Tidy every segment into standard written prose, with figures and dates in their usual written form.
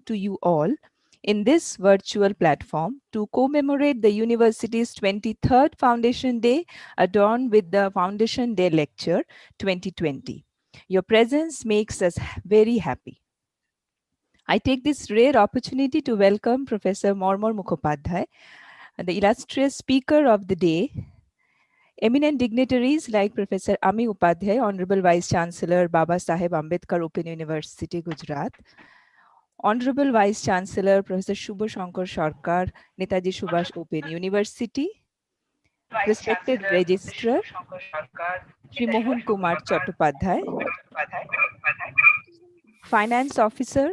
to you all in this virtual platform to commemorate the university's 23rd Foundation Day, adorned with the Foundation Day Lecture 2020. Your presence makes us very happy. I take this rare opportunity to welcome Professor Mormor Mukhopadhyay, the illustrious speaker of the day. Eminent dignitaries like Professor Ami Upadhyay, Honorable Vice Chancellor Baba Saheb Ambedkar Open University, Gujarat, Honorable Vice Chancellor Professor Shubho Shankar Sarkar, Netaji Subhash Open University, respected Registrar Shri Mohan Kumar Chattopadhyay, Finance Officer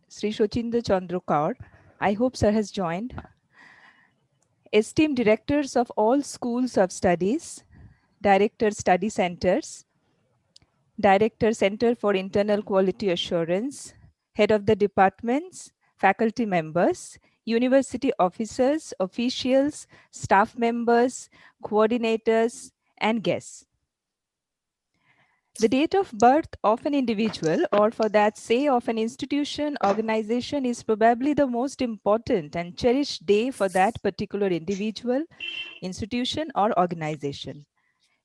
Sri Shochindo Chandra Kaur, I hope sir has joined, esteemed directors of all schools of studies, Director Study Centers, Director Center for Internal Quality Assurance, Head of the departments, faculty members, university officers, officials, staff members, coordinators, and guests. The date of birth of an individual, or for that say of an institution, organization, is probably the most important and cherished day for that particular individual, institution, or organization.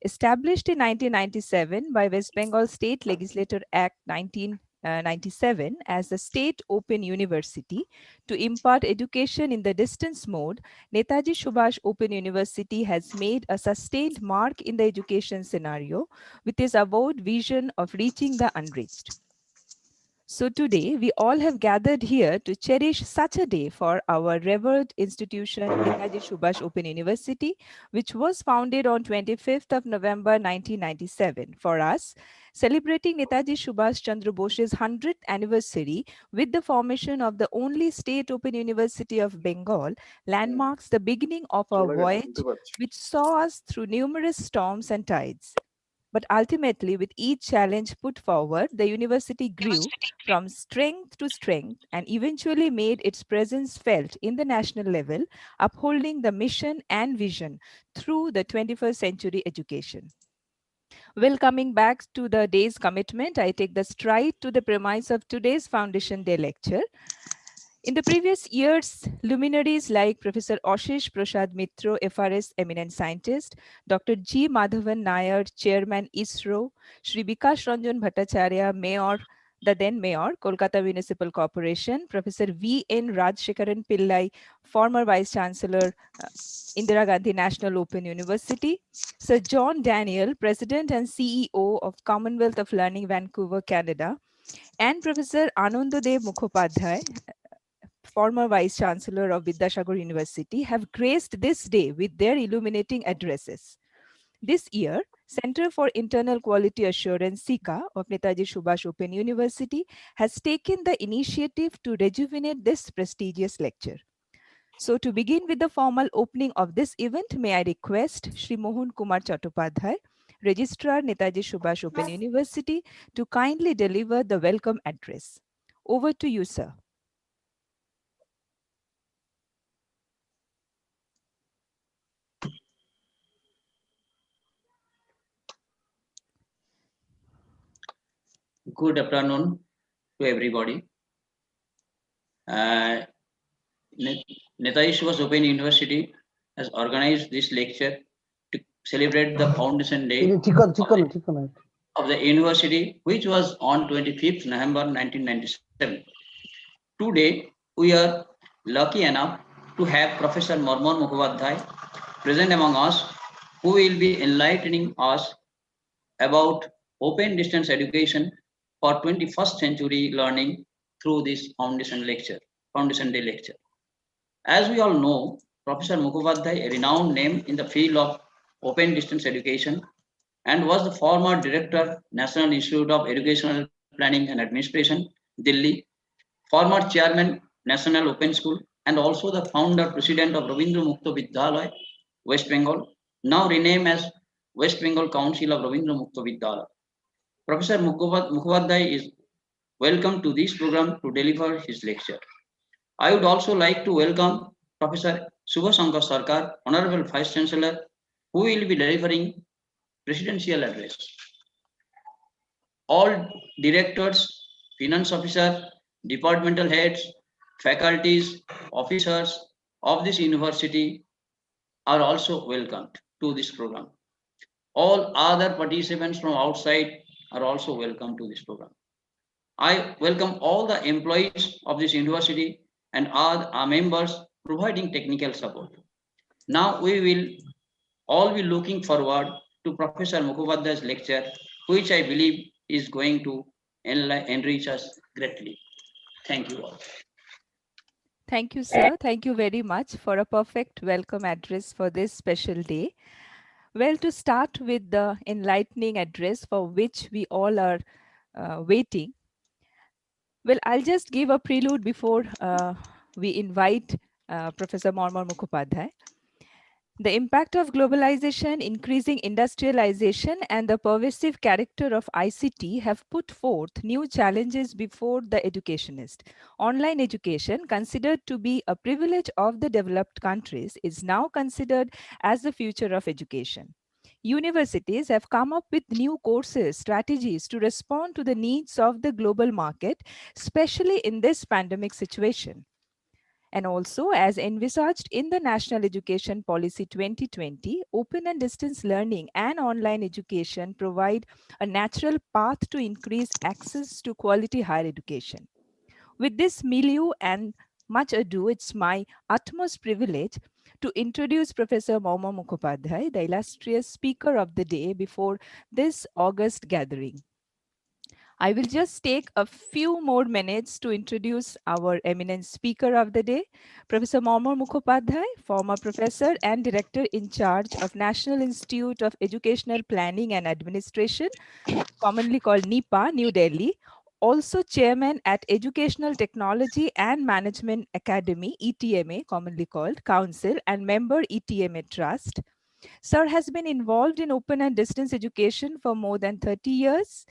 Established in 1997 by West Bengal State Legislature Act 1997 as the State Open University to impart education in the distance mode, Netaji Subhash Open University has made a sustained mark in the education scenario with its avowed vision of reaching the unreached. So today, we all have gathered here to cherish such a day for our revered institution, Netaji Subhash Open University, which was founded on 25th of November 1997. For us, celebrating Netaji Subhash Chandra Bose's 100th anniversary with the formation of the only state open university of Bengal landmarks the beginning of a voyage which saw us through numerous storms and tides. But ultimately, with each challenge put forward, the university grew from strength to strength and eventually made its presence felt in the national level, upholding the mission and vision through the 21st century education. Well, coming back to the day's commitment, I take the stride to the premise of today's Foundation Day lecture. In the previous years, luminaries like Professor Ashish Prasad Mitro, FRS eminent scientist, Dr. G. Madhavan Nair, Chairman ISRO, Shri Bikash Ranjan Bhattacharya, Mayor, the then Mayor, Kolkata Municipal Corporation, Professor V.N. Rajshekaran Pillai, former Vice Chancellor, Indira Gandhi National Open University, Sir John Daniel, President and CEO of Commonwealth of Learning, Vancouver, Canada, and Professor Anandadev Mukhopadhyay, former Vice Chancellor of Vidyasagar University, have graced this day with their illuminating addresses. This year, Center for Internal Quality Assurance, SICA, of Netaji Subhash Open University has taken the initiative to rejuvenate this prestigious lecture. So to begin with the formal opening of this event, may I request Shri Mohan Kumar Chattopadhyay, Registrar Netaji Subhash Open University, to kindly deliver the welcome address. Over to you, sir. Good afternoon to everybody. Netaji Subhash Open University has organized this lecture to celebrate the Foundation Day of the university, which was on 25th November 1997. Today, we are lucky enough to have Professor Mormor Mukhopadhyay present among us, who will be enlightening us about open distance education for 21st century learning through this Foundation Day lecture. As we all know, Professor Mukhopadhyay, a renowned name in the field of open distance education, and was the former director, National Institute of Educational Planning and Administration, Delhi, former chairman, National Open School, and also the founder, president of Rabindra Mukta Vidyalaya, West Bengal, now renamed as West Bengal Council of Rabindra Mukta Vidyalaya. Professor Mukhopadhyay is welcome to this program to deliver his lecture. I would also like to welcome Professor Shubho Shankar Sarkar, Honorable Vice Chancellor, who will be delivering presidential address. All directors, finance officer, departmental heads, faculties, officers of this university are also welcomed to this program. All other participants from outside are also welcome to this program. I welcome all the employees of this university and all our members providing technical support. Now we will all be looking forward to Professor Mukhopadhyay's lecture, which I believe is going to enrich us greatly. Thank you all. Thank you, sir. Thank you very much for a perfect welcome address for this special day. Well, to start with the enlightening address for which we all are waiting, well, I'll just give a prelude before we invite Professor Marmar Mukhopadhyay. The impact of globalization, increasing industrialization, and the pervasive character of ICT have put forth new challenges before the educationist. Online education, considered to be a privilege of the developed countries, is now considered as the future of education. Universities have come up with new courses, strategies to respond to the needs of the global market, especially in this pandemic situation. And also, as envisaged in the National Education Policy 2020, open and distance learning and online education provide a natural path to increase access to quality higher education. With this milieu and much ado, it's my utmost privilege to introduce Professor Marmar Mukhopadhyay, the illustrious speaker of the day before this August gathering. I will just take a few more minutes to introduce our eminent speaker of the day, Professor Marmar Mukhopadhyay, former professor and director in charge of National Institute of Educational Planning and Administration, commonly called NIPA, New Delhi, also chairman at Educational Technology and Management Academy, ETMA, commonly called Council, and member ETMA Trust. Sir has been involved in open and distance education for more than 30 years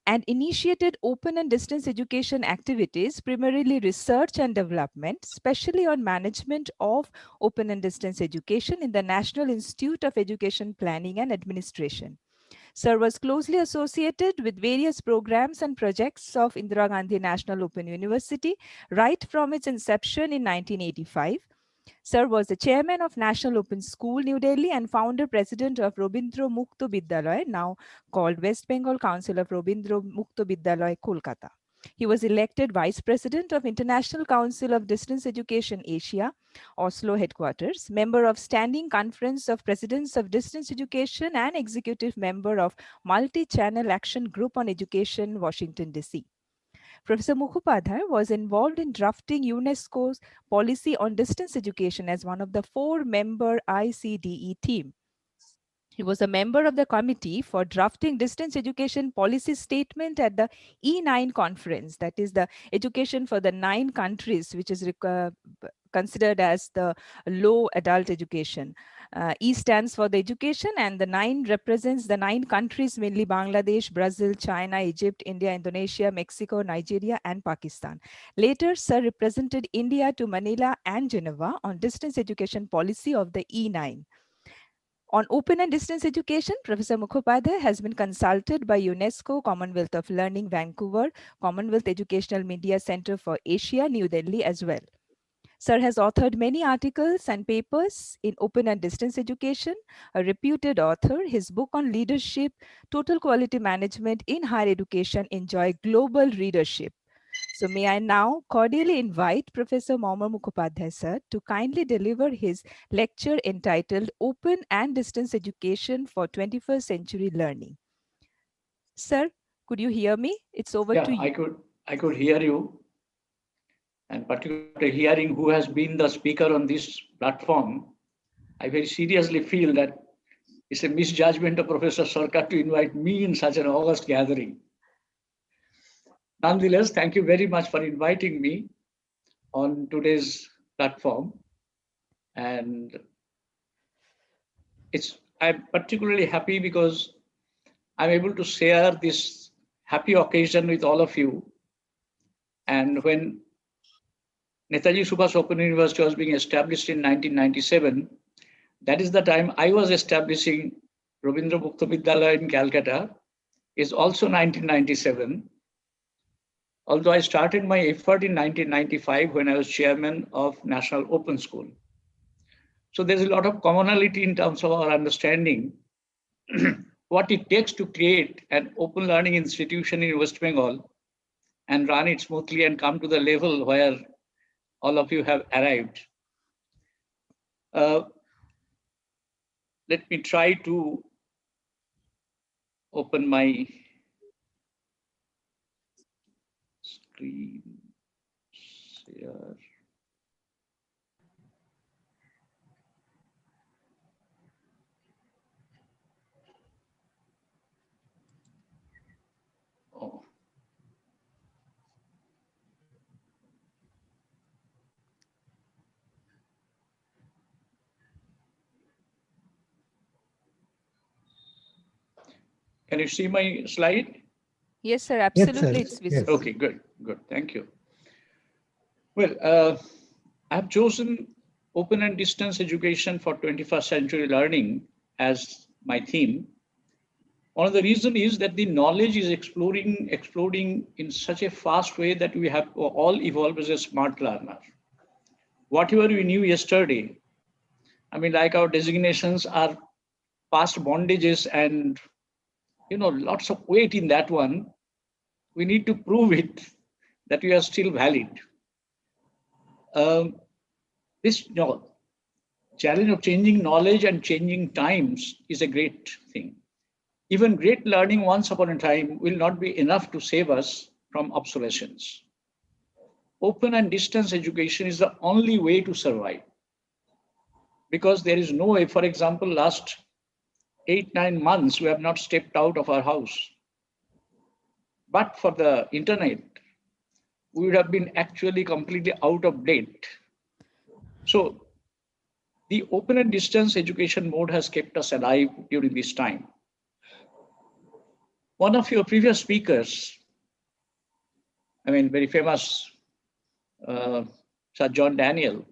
and initiated open and distance education activities, primarily research and development, especially on management of open and distance education in the National Institute of Education Planning and Administration. Sir was closely associated with various programs and projects of Indira Gandhi National Open University right from its inception in 1985. Sir was the chairman of National Open School, New Delhi, and founder president of Robindra Mukto Vidyalaya, now called West Bengal Council of Robindra Mukto Vidyalaya, Kolkata. He was elected vice president of International Council of Distance Education Asia, Oslo headquarters, member of Standing Conference of Presidents of Distance Education, and executive member of Multi-Channel Action Group on Education, Washington, D.C. Professor Mukhopadhyay was involved in drafting UNESCO's policy on distance education as one of the 4-member ICDE team. He was a member of the committee for drafting distance education policy statement at the E9 conference, that is the education for the 9 countries, which is considered as the low adult education. E stands for the education and the 9 represents the 9 countries, mainly Bangladesh, Brazil, China, Egypt, India, Indonesia, Mexico, Nigeria, and Pakistan. Later, Sir represented India to Manila and Geneva on distance education policy of the E9. On open and distance education, Professor Mukhopadhyay has been consulted by UNESCO, Commonwealth of Learning, Vancouver, Commonwealth Educational Media Center for Asia, New Delhi as well. Sir has authored many articles and papers in open and distance education. A reputed author, his book on leadership, total quality management in higher education enjoy global readership. So may I now cordially invite Professor Marmar Mukhopadhyay sir to kindly deliver his lecture entitled Open and Distance Education for 21st Century Learning. Sir, could you hear me? It's over to you. I could hear you. And particularly hearing who has been the speaker on this platform, I very seriously feel that it's a misjudgment of Professor Sarkar to invite me in such an August gathering. Nonetheless, thank you very much for inviting me on today's platform. And I'm particularly happy because I'm able to share this happy occasion with all of you. And when Netaji Subhash Open University was being established in 1997, that is the time I was establishing Robindra Mukto Vidyalaya in Calcutta, is also 1997. although I started my effort in 1995 when I was chairman of National Open School. So there's a lot of commonality in terms of our understanding what it takes to create an open learning institution in West Bengal and run it smoothly and come to the level where all of you have arrived. Let me try to open my screen share. Oh. Can you see my slide? Yes, sir, absolutely. Yes, It's visible. Okay, good. Thank you. Well, I have chosen open and distance education for 21st century learning as my theme. One of the reasons is that the knowledge is exploding in such a fast way that we have to all evolve as a smart learner. Whatever we knew yesterday, I mean, like our designations are past bondages and, lots of weight in that one. We need to prove it that we are still valid. This challenge of changing knowledge and changing times is a great thing. Even great learning once upon a time will not be enough to save us from obsolescence. Open and distance education is the only way to survive. Because there is no way, for example, last 8-9 months, we have not stepped out of our house. But for the internet, we would have been actually completely out of date. So the open and distance education mode has kept us alive during this time. One of your previous speakers, very famous Sir John Daniel,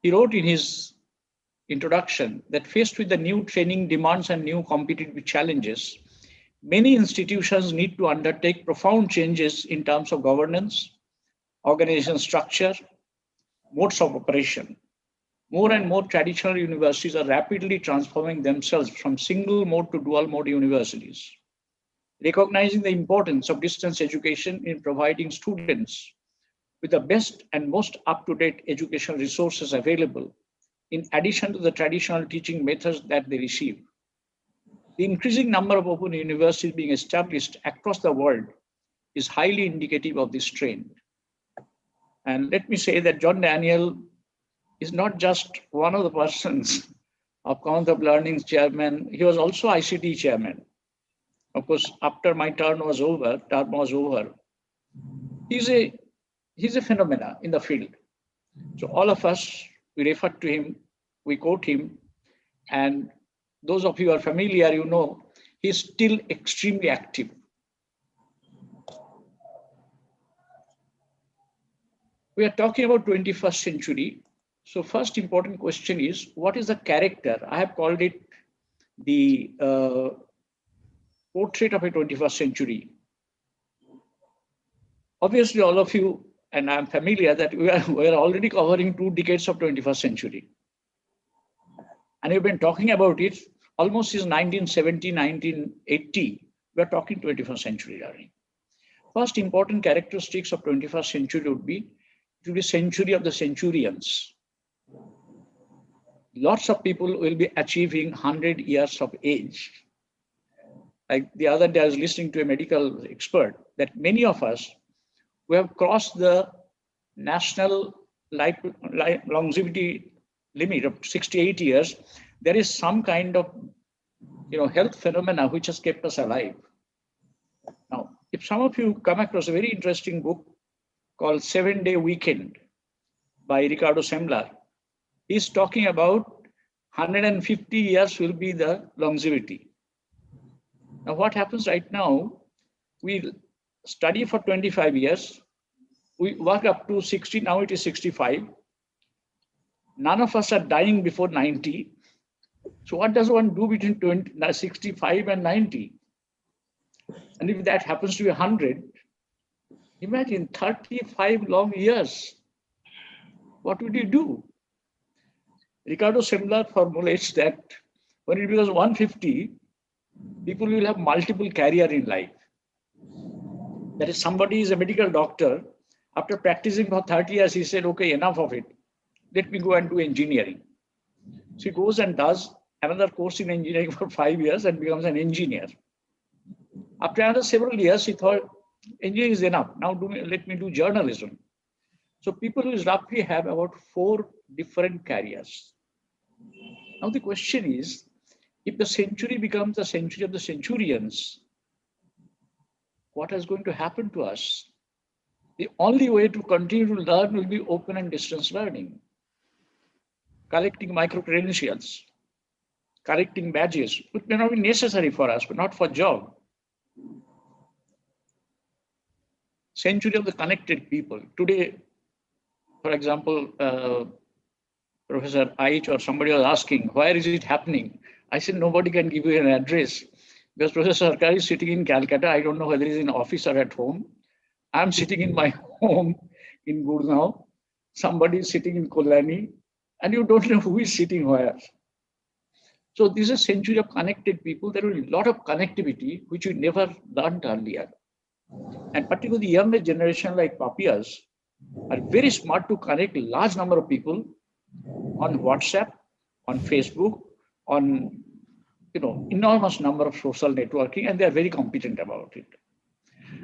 he wrote in his introduction that faced with the new training demands and new competitive challenges, many institutions need to undertake profound changes in terms of governance, organization structure, modes of operation. More and more traditional universities are rapidly transforming themselves from single mode to dual mode universities. Recognizing the importance of distance education in providing students with the best and most up-to-date educational resources available, in addition to the traditional teaching methods that they receive. The increasing number of open universities being established across the world is highly indicative of this trend. And let me say that John Daniel is not just one of the persons of Commonwealth of Learning's chairman, he was also ICT chairman. Of course, after my term was over, he's a phenomena in the field. So all of us, we refer to him, we quote him, and those of you who are familiar, he's still extremely active. We are talking about 21st century. So first important question is, what is the character? I have called it the portrait of a 21st century. Obviously, all of you, and I'm familiar that we are already covering 2 decades of 21st century. And we've been talking about it almost since 1970, 1980. We're talking 21st century learning. First important characteristics of 21st century would be, it will be century of the centurions. Lots of people will be achieving 100 years of age. Like the other day, I was listening to a medical expert that many of us, we have crossed the national life longevity limit of 68 years. There is some kind of health phenomena which has kept us alive. Now, if some of you come across a very interesting book called 7-Day Weekend by Ricardo Semler, he's talking about 150 years will be the longevity. Now, what happens right now, we study for 25 years, we work up to 60, now it is 65. None of us are dying before 90. So what does one do between 65 and 90? And if that happens to be 100, Imagine 35 long years. What would you do? Ricardo Semler formulates that when it becomes 150, people will have multiple career in life. That is, somebody is a medical doctor. After practicing for 30 years, he said, okay, enough of it. Let me go and do engineering. So he goes and does another course in engineering for 5 years and becomes an engineer. After another several years, he thought, engineering is enough. Now let me do journalism. So people will roughly have about 4 different careers. Now the question is, if the century becomes the century of the centurions, what is going to happen to us? The only way to continue to learn will be open and distance learning, collecting micro-credentials, collecting badges, which may not be necessary for us, but not for job. Century of the connected people. Today, for example, Professor Aich or somebody was asking, where is it happening? I said, nobody can give you an address because Professor Sarkar is sitting in Calcutta. I don't know whether he's in office or at home. I'm sitting in my home in Gurgaon. Somebody is sitting in Kolani, and you don't know who is sitting where. So this is a century of connected people. There will be a lot of connectivity, which we never learned earlier. And particularly the younger generation like Papias are very smart to connect a large number of people on WhatsApp, on Facebook, on enormous number of social networking, and they are very competent about it.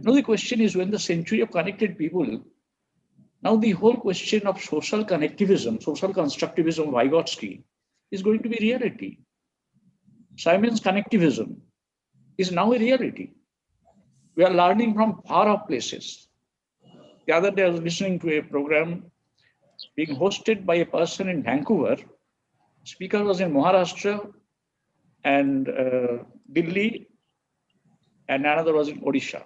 Now the question is, when the century of connected people, now the whole question of social connectivism, social constructivism of Vygotsky is going to be reality. Simon's connectivism is now a reality. We are learning from far off places. The other day I was listening to a program being hosted by a person in Vancouver. Speaker was in Maharashtra and Delhi, and another was in Odisha.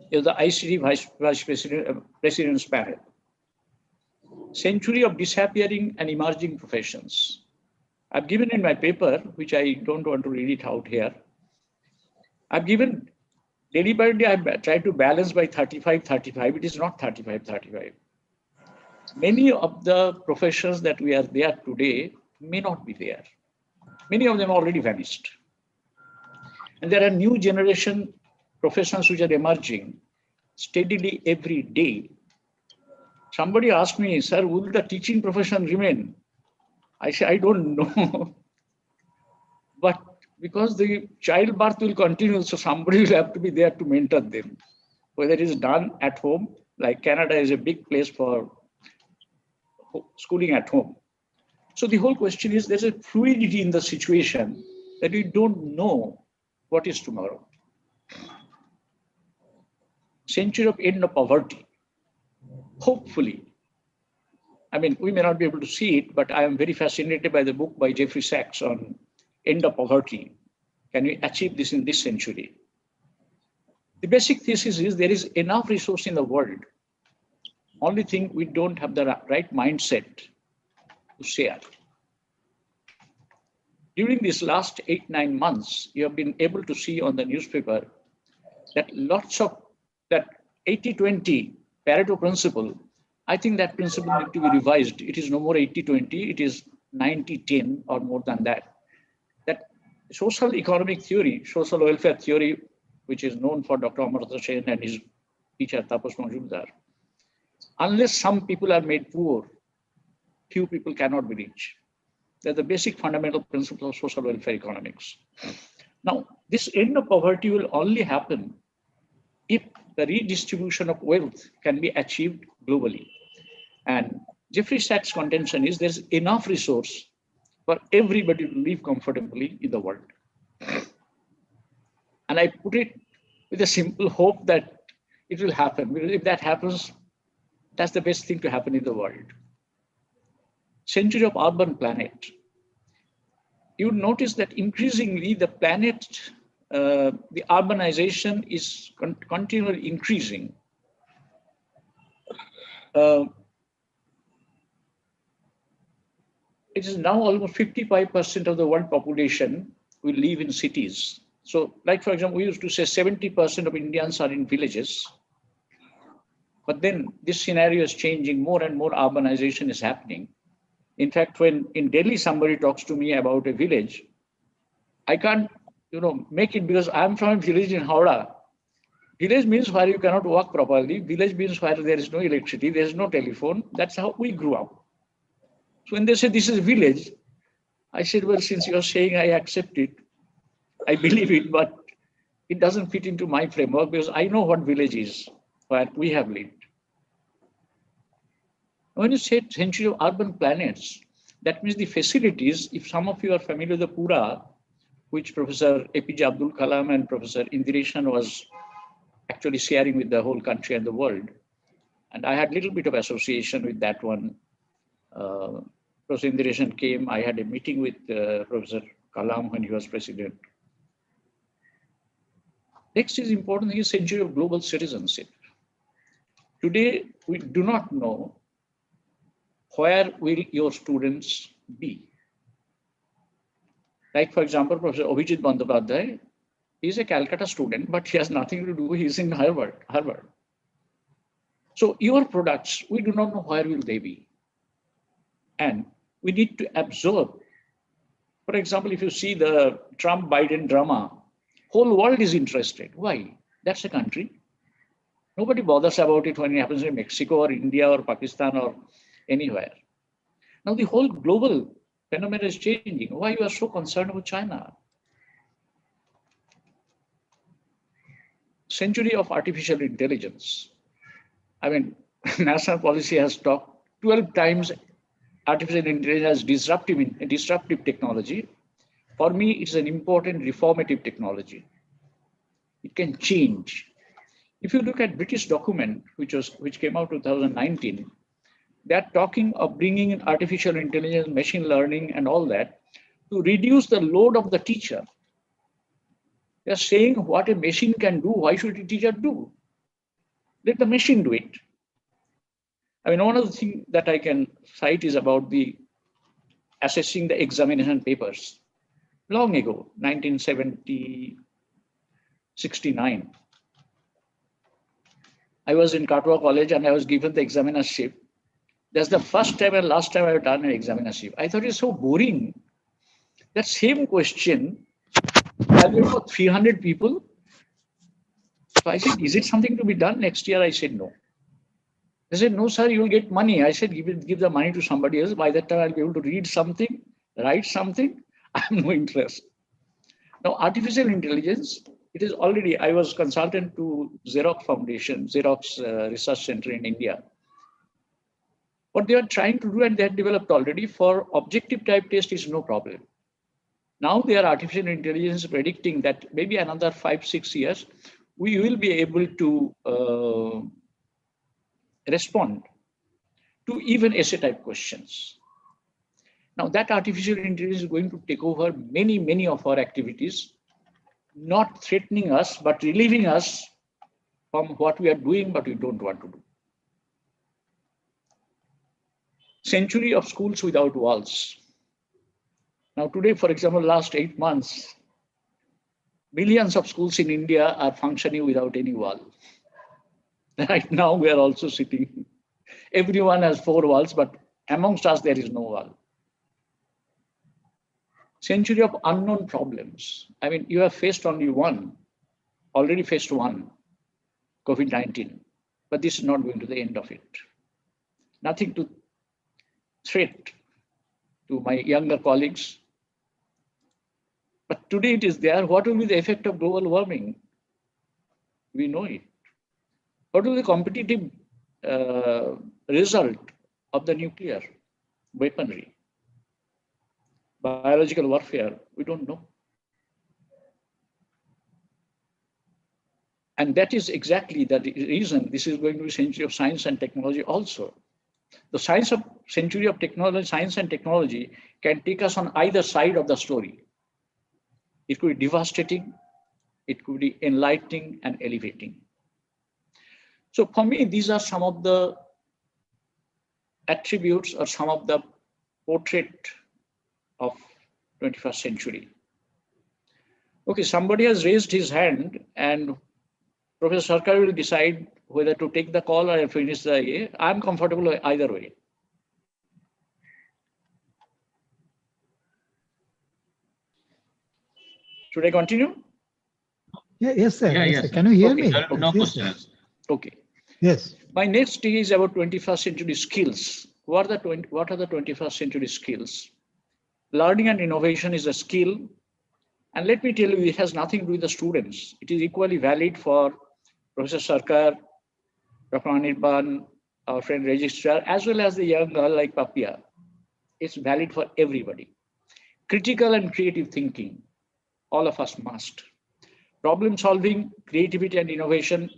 It was the ICD Vice President's panel. Century of disappearing and emerging professions. I've given in my paper, which I don't want to read it out here. I've given, deliberately I've tried to balance by 35-35. It is not 35-35. Many of the professions that we are there today may not be there. Many of them already vanished. And there are new generation professions which are emerging steadily every day. Somebody asked me, sir, will the teaching profession remain? I say, I don't know. But because the childbirth will continue, so somebody will have to be there to mentor them. Whether it is done at home, like Canada is a big place for schooling at home. So the whole question is, there's a fluidity in the situation that we don't know what is tomorrow. Century of end of poverty. Hopefully, I mean, we may not be able to see it, but I am very fascinated by the book by Jeffrey Sachs on end of poverty. Can we achieve this in this century? The basic thesis is there is enough resource in the world. Only thing, we don't have the right mindset to share. During these last 8-9 months, you have been able to see on the newspaper that lots of that 80-20 Pareto principle, I think that principle needs to be revised. It is no more 80-20, it is 90-10 or more than that. That social economic theory, social welfare theory, which is known for Dr. Amartya Sen and his teacher Tapas Majumdar, unless some people are made poor, few people cannot be rich. They're the basic fundamental principles of social welfare economics. Now, this end of poverty will only happen if the redistribution of wealth can be achieved globally. And Jeffrey Sachs' contention is there's enough resource for everybody to live comfortably in the world. And I put it with a simple hope that it will happen. Because if that happens, that's the best thing to happen in the world. Century of urban planet. You notice that increasingly the planet, the urbanization is continually increasing. It is now almost 55% of the world population will live in cities. So, like for example, we used to say 70% of Indians are in villages But then this scenario is changing, more and more urbanization is happening. In fact, when in Delhi somebody talks to me about a village, I can't, make it because I'm from a village in Howrah. Village means where you cannot walk properly. Village means where there is no electricity, there is no telephone. That's how we grew up. So when they say this is a village, I said, well, since you're saying I accept it, I believe it, but it doesn't fit into my framework because I know what village is, where we have lived. When you say century of urban planets, that means the facilities, if some of you are familiar with the Pura, which Professor APJ Abdul Kalam and Professor Indiresan was actually sharing with the whole country and the world. And I had a little bit of association with that one. Professor Indiresan came, I had a meeting with Professor Kalam when he was president. Next is important thing is century of global citizenship. Today, we do not know where will your students be. Like, for example, Professor Abhijit Bandyopadhyay is a Calcutta student, but he has nothing to do, he's in Harvard. So your products, we do not know where will they be. And we need to absorb. For example, if you see the Trump-Biden drama, whole world is interested. Why? That's a country. Nobody bothers about it when it happens in Mexico or India or Pakistan or anywhere. Now the whole global phenomenon is changing. Why you are so concerned about China? Century of artificial intelligence. I mean, national policy has talked 12 times artificial intelligence as disruptive technology. For me, it's an important reformative technology. It can change. If you look at British document, which came out 2019, they're talking of bringing in artificial intelligence, machine learning, and all that to reduce the load of the teacher. They're saying what a machine can do, why should a teacher do? Let the machine do it. I mean, one of the things that I can cite is about the assessing the examination papers. Long ago, 1969, I was in Katwa College and I was given the examinership. That's the first time and last time I've done an examinership. I thought it's so boring. That same question, I've got for 300 people. So I said, is it something to be done next year? I said, no. They said, no, sir, you will get money. I said, give the money to somebody else. By that time, I'll be able to read something, write something. I have no interest. Now, artificial intelligence, it is already, I was consultant to Xerox Foundation, Xerox Research Center in India. What they are trying to do, and they have developed already for objective type test is no problem. Now they are artificial intelligence predicting that maybe another 5-6 years, we will be able to respond to even essay type questions. Now that artificial intelligence is going to take over many, many of our activities, not threatening us, but relieving us from what we are doing, but we don't want to do. Century of schools without walls. Now today, for example, last 8 months, millions of schools in India are functioning without any wall. Right now, we are also sitting. Everyone has 4 walls, but amongst us, there is no wall. Century of unknown problems. I mean, you have faced only one, already faced one, COVID-19, but this is not going to the end of it. Nothing to threat to my younger colleagues. But today it is there. What will be the effect of global warming? We know it. What will be the competitive result of the nuclear weaponry? Biological warfare, we don't know. And that is exactly the reason this is going to be century of science and technology also. The century of technology, science and technology can take us on either side of the story. It could be devastating, it could be enlightening and elevating. So for me, these are some of the attributes or some of the portrait of 21st century. Okay, somebody has raised his hand and Professor Sarkar will decide whether to take the call or finish the A. I'm comfortable either way. Should I continue? Yeah, yes, sir. Yeah, Yes, yes, sir. sir. Can you hear Okay. me? There will be no Yes, sir. questions. Okay. Yes. My next stage is about 21st century skills. What are the 21st century skills? Learning and innovation is a skill. And let me tell you, it has nothing to do with the students. It is equally valid for Professor Sarkar, Dr. Anirban, our friend registrar, as well as the young girl like Papia. It's valid for everybody. Critical and creative thinking, all of us must. Problem solving, creativity and innovation,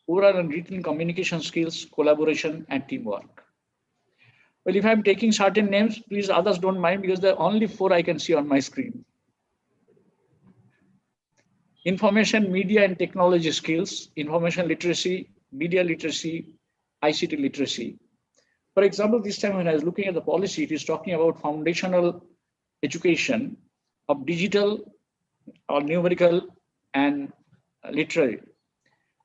oral and written communication skills, collaboration and teamwork. Well, if I'm taking certain names, please others don't mind because there are only 4 I can see on my screen. Information, media and technology skills, information literacy, media literacy, ICT literacy. For example, this time when I was looking at the policy, it is talking about foundational education of digital or numerical and literary.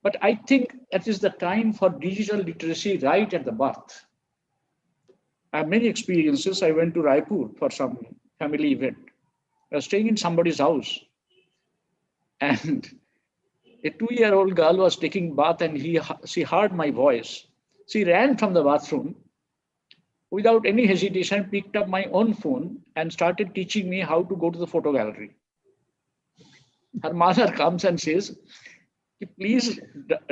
But I think that is the time for digital literacy right at the birth. I have many experiences. I went to Raipur for some family event. I was staying in somebody's house and a 2-year-old girl was taking bath and she heard my voice. She ran from the bathroom without any hesitation, picked up my own phone and started teaching me how to go to the photo gallery. Her mother comes and says, please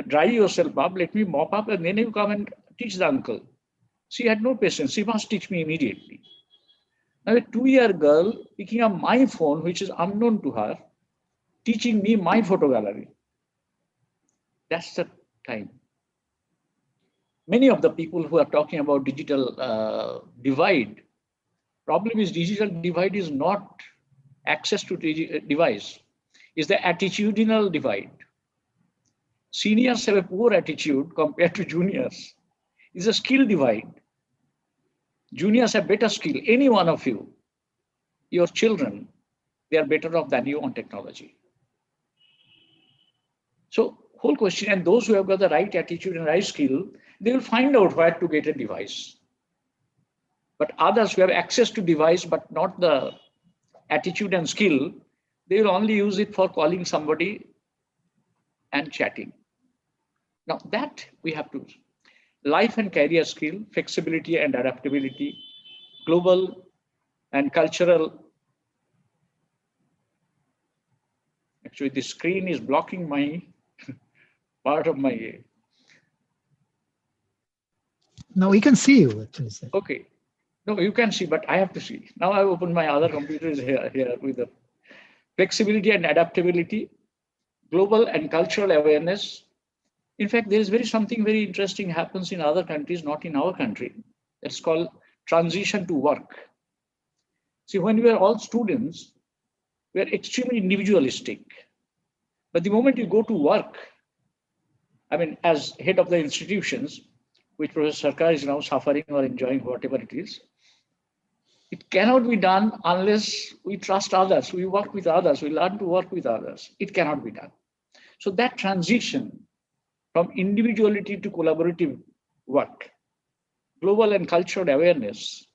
dry yourself up, let me mop up, and then you come and teach the uncle. She had no patience. She must teach me immediately. Now, a 2-year girl picking up my phone, which is unknown to her, teaching me my photo gallery. That's the time. Many of the people who are talking about digital divide, problem is digital divide is not access to device, is the attitudinal divide. Seniors have a poor attitude compared to juniors. It's a skill divide. Juniors have better skill. Any one of you, your children, they are better off than you on technology. So whole question, and those who have got the right attitude and right skill, they will find out where to get a device. But others who have access to device, but not the attitude and skill, they will only use it for calling somebody and chatting. Now that we have to, life and career skill, flexibility and adaptability, global and cultural. Actually, the screen is blocking my part of my. Now we can see you actually, sir. Okay. No, you can see, but I have to see. Now I open my other computers here with the flexibility and adaptability, global and cultural awareness. In fact, there is something very interesting happens in other countries, not in our country. It's called transition to work. See, when we are all students, we are extremely individualistic. But the moment you go to work, I mean, as head of the institutions, which Professor Sarkar is now suffering or enjoying, whatever it is, it cannot be done unless we trust others, we work with others, we learn to work with others. It cannot be done. So that transition from individuality to collaborative work, global and cultural awareness,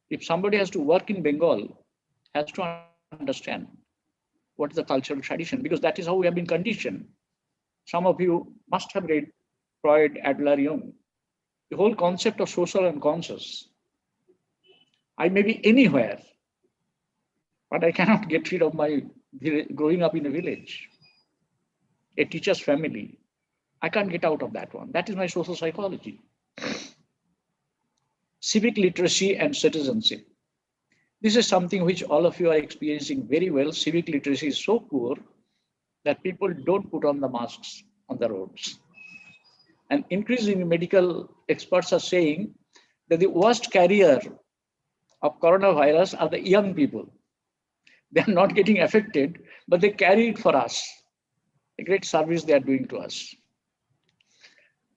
if somebody has to work in Bengal, has to understand what is the cultural tradition, because that is how we have been conditioned. Some of you must have read Freud, Adler, Jung. The whole concept of social unconscious. I may be anywhere, but I cannot get rid of my growing up in a village, a teacher's family. I can't get out of that one. That is my social psychology. Civic literacy and citizenship. This is something which all of you are experiencing very well. Civic literacy is so poor that people don't put on the masks on the roads. And increasingly medical experts are saying that the worst carrier of coronavirus are the young people. They are not getting affected, but they carry it for us. A great service they are doing to us.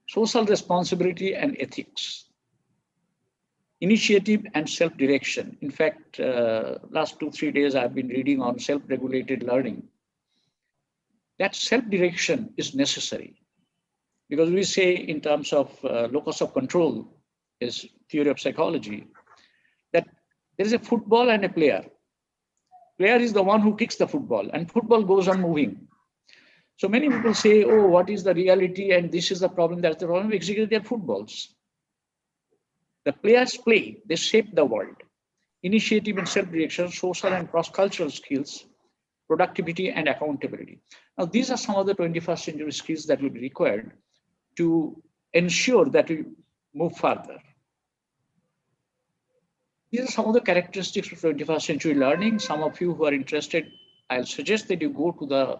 Social responsibility and ethics. Initiative and self-direction. In fact, last 2-3 days I've been reading on self-regulated learning. That self-direction is necessary. Because we say in terms of locus of control is theory of psychology, that there is a football and a player. Player is the one who kicks the football and football goes on moving. So many people say, oh, what is the reality? And this is the problem, that's the problem. Execute their footballs. The players play, they shape the world. Initiative and self-direction, social and cross-cultural skills, productivity and accountability. Now, these are some of the 21st century skills that will be required to ensure that we move further. These are some of the characteristics of 21st century learning. Some of you who are interested, I'll suggest that you go to the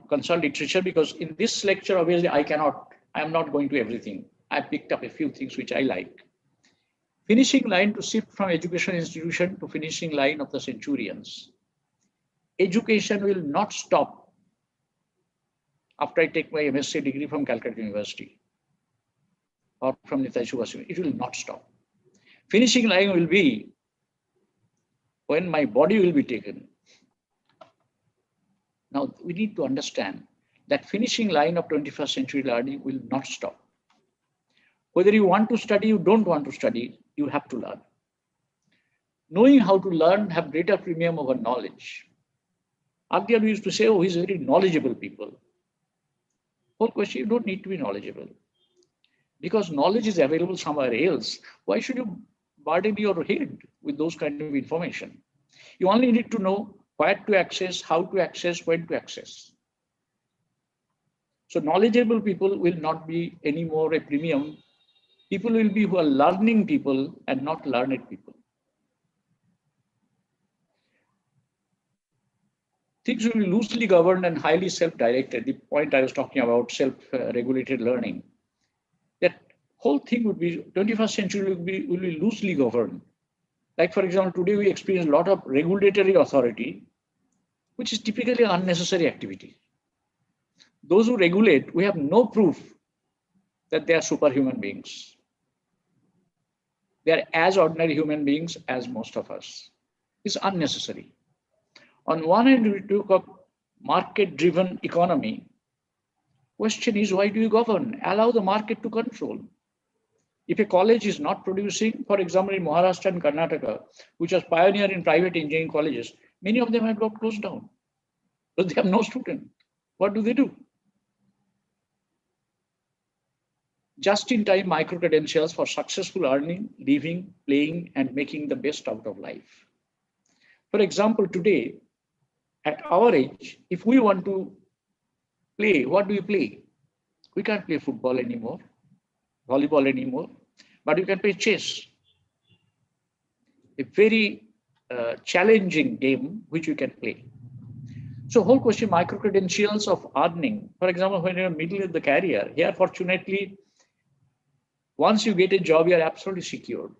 consult literature, because in this lecture, obviously, I am not going to everything. I picked up a few things which I like. Finishing line to shift from education institution to finishing line of the centurions. Education will not stop after I take my MSc degree from Calcutta University or from Netaji Subhash University. It will not stop. Finishing line will be when my body will be taken. Now, we need to understand that finishing line of 21st century learning will not stop. Whether you want to study, you don't want to study, you have to learn. Knowing how to learn have greater premium over knowledge. Earlier we used to say, oh, he's very knowledgeable people. Whole question, you don't need to be knowledgeable. Because knowledge is available somewhere else. Why should you burden your head with those kind of information? You only need to know where to access, how to access, when to access. So knowledgeable people will not be any more a premium. People will be who are learning people and not learned people. Things will be loosely governed and highly self-directed. The point I was talking about, self-regulated learning. That whole thing would be, 21st century will be loosely governed. Like, for example, today we experience a lot of regulatory authority, which is typically unnecessary activity. Those who regulate, we have no proof that they are superhuman beings. They are as ordinary human beings as most of us. It's unnecessary. On one hand, we took a market-driven economy. Question is, why do you govern? Allow the market to control. If a college is not producing, for example, in Maharashtra and Karnataka, which was pioneer in private engineering colleges, many of them have got closed down because they have no student. What do? Just-in-time micro-credentials for successful earning, living, playing, and making the best out of life. For example, today, at our age, if we want to play, what do we play? We can't play football anymore, volleyball anymore, but you can play chess. A very challenging game which you can play. So whole question, micro-credentials of earning. For example, when you're middle of the career, here fortunately, once you get a job, you're absolutely secured.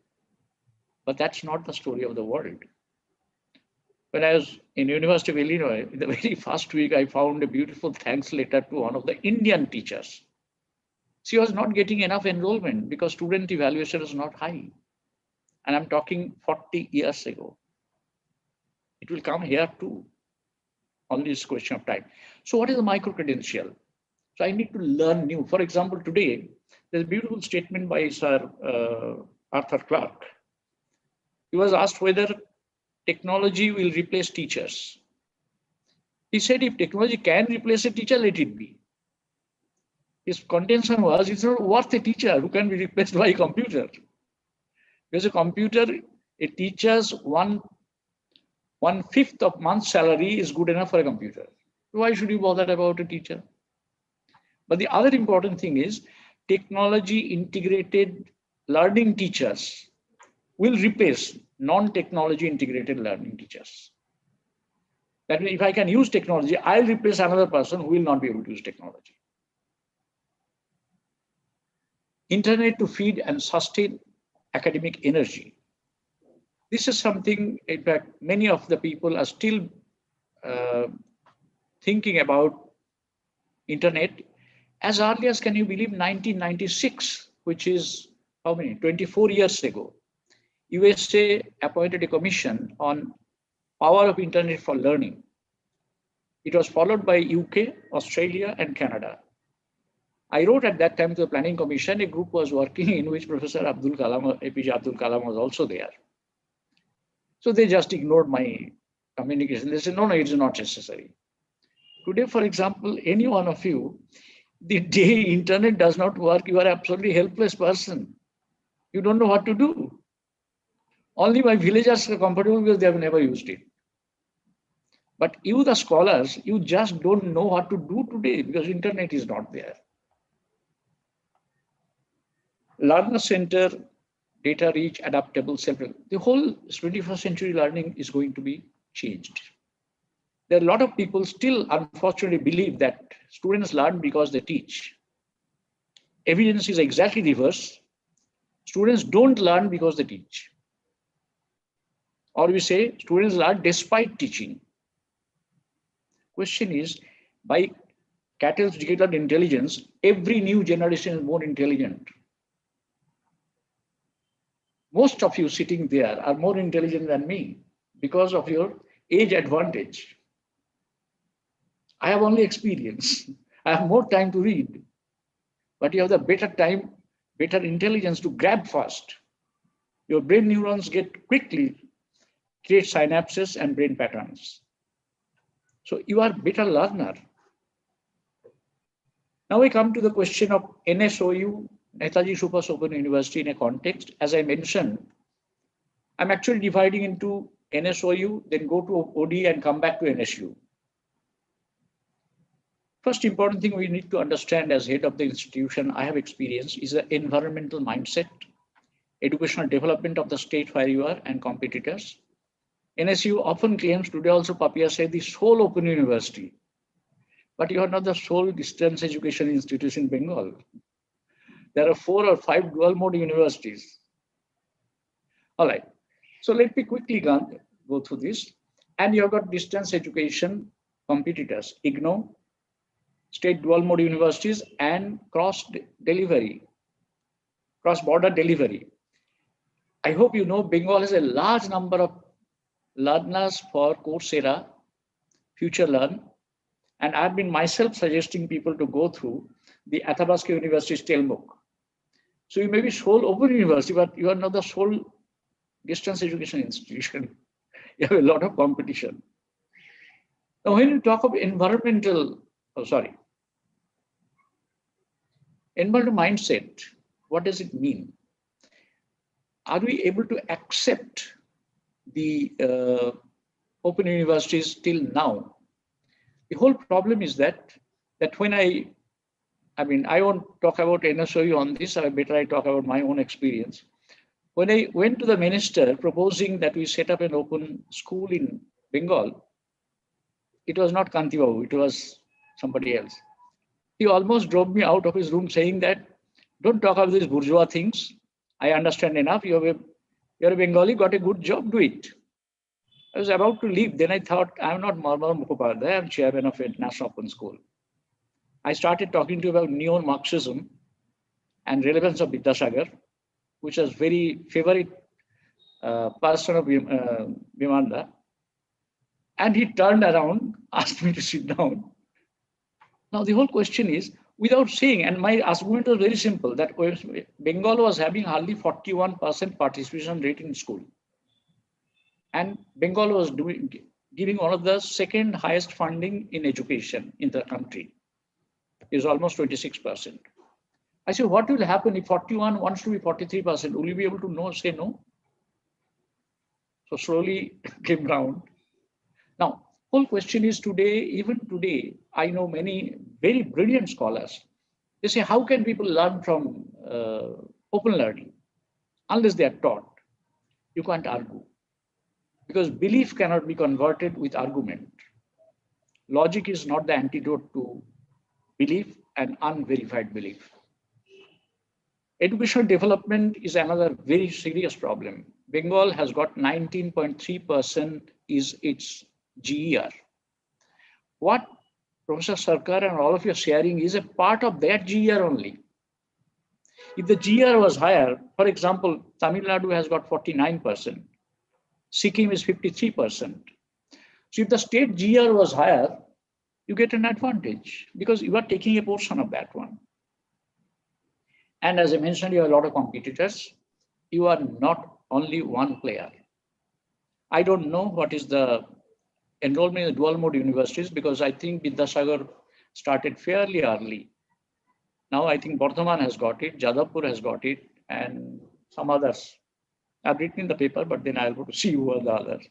But that's not the story of the world. When I was in University of Illinois, in the very first week, I found a beautiful thanks letter to one of the Indian teachers. She was not getting enough enrollment because student evaluation is not high. And I'm talking 40 years ago. It will come here too. Only this question of time. So what is the micro-credential? So I need to learn new. For example, today, there's a beautiful statement by Sir Arthur Clarke. He was asked whether technology will replace teachers. He said, if technology can replace a teacher, let it be. His contention was, it's not worth a teacher who can be replaced by a computer. Because a computer, a teacher's one-fifth of month's salary is good enough for a computer. Why should you bother about a teacher? But the other important thing is technology integrated learning teachers will replace non-technology integrated learning teachers. That means if I can use technology, I'll replace another person who will not be able to use technology. Internet to feed and sustain academic energy. This is something, in fact, many of the people are still thinking about internet. As early as, can you believe, 1996, which is how many, 24 years ago, USA appointed a commission on power of internet for learning. It was followed by UK, Australia, and Canada. I wrote at that time to the Planning Commission, a group was working in which Professor Abdul Kalam, APJ Abdul Kalam was also there. So they just ignored my communication. They said, no, it's not necessary. Today, for example, any one of you, the day internet does not work, you are absolutely helpless person. You don't know what to do. Only my villagers are comfortable because they have never used it. But you, the scholars, you just don't know what to do today because internet is not there. Learner center, data rich, adaptable, the whole 21st century learning is going to be changed. There are a lot of people still unfortunately believe that students learn because they teach. Evidence is exactly reverse. Students don't learn because they teach. Or we say students learn despite teaching. Question is, by catalytic intelligence, every new generation is more intelligent. Most of you sitting there are more intelligent than me because of your age advantage. I have only experience. I have more time to read, but you have the better time, better intelligence to grab fast. Your brain neurons get quickly create synapses and brain patterns. So you are better learner. Now we come to the question of NSOU, Netaji Subhas Open University in a context. As I mentioned, I'm actually dividing into NSOU, then go to OD and come back to NSU. First important thing we need to understand as head of the institution I have experienced is the environmental mindset, educational development of the state where you are and competitors. NSU often claims, today also Papia said, the sole open university, but you are not the sole distance education institution in Bengal. There are 4 or 5 dual mode universities. All right, so let me quickly go through this. And you have got distance education competitors, IGNOU, state dual mode universities, and cross-border delivery. I hope you know Bengal has a large number of learners for Coursera, FutureLearn, and I've been myself suggesting people to go through the Athabasca University's Telmuk. So you may be sole open university, but you are not the sole distance education institution. You have a lot of competition. Now, when you talk of environmental mindset, what does it mean? Are we able to accept the open universities till now? The whole problem is that when I won't talk about NSOU on this, I better talk about my own experience. When I went to the minister proposing that we set up an open school in Bengal, it was not Kanti Babu, it was somebody else. He almost drove me out of his room saying that, don't talk about these bourgeois things. I understand enough. You're a Bengali, got a good job, do it. I was about to leave. Then I thought, I'm not Marmar Mukhopadhyay, I'm chairman of a national open school. I started talking to you about neo-Marxism and relevance of Vidyasagar, which was very favorite person of Bimanda. And he turned around, asked me to sit down. Now the whole question is, without saying, and my argument was very simple, that Bengal was having hardly 41% participation rate in school. And Bengal was giving one of the second highest funding in education in the country. It was almost 26%. I said, what will happen if 41 wants to be 43%? Will you be able to say no? So slowly came round. Now, whole question is today, even today, I know many very brilliant scholars. They say, how can people learn from open learning? Unless they are taught, you can't argue. Because belief cannot be converted with argument. Logic is not the antidote to belief and unverified belief. Educational development is another very serious problem. Bengal has got 19.3% is its GER. What Professor Sarkar and all of you are sharing is a part of that GER only. If the GER was higher, for example, Tamil Nadu has got 49%, Sikkim is 53%. So if the state GER was higher, you get an advantage because you are taking a portion of that one. And as I mentioned, you have a lot of competitors. You are not only one player. I don't know what is the enrollment in the dual mode universities, because I think Vidyasagar started fairly early. Now I think Bardhaman has got it, Jadavpur has got it, and some others. I've written in the paper, but then I'll go to see who are the others.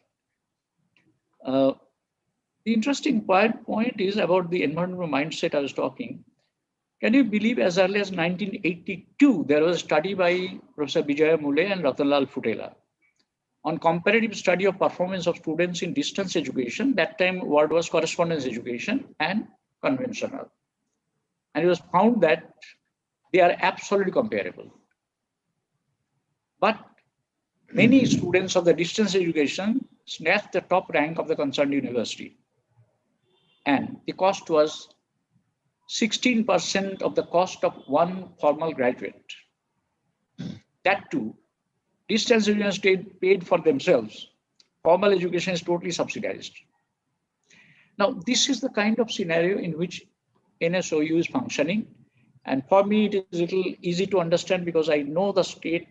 The interesting point is about the environmental mindset I was talking. Can you believe as early as 1982, there was a study by Professor Bijaya Mule and Ratanlal Futela on comparative study of performance of students in distance education. That time word was correspondence education and conventional. And it was found that they are absolutely comparable. But many students of the distance education snatched the top rank of the concerned university. And the cost was 16% of the cost of one formal graduate. That too, distance education paid for themselves. Formal education is totally subsidized. Now, this is the kind of scenario in which NSOU is functioning. And for me, it is a little easy to understand because I know the state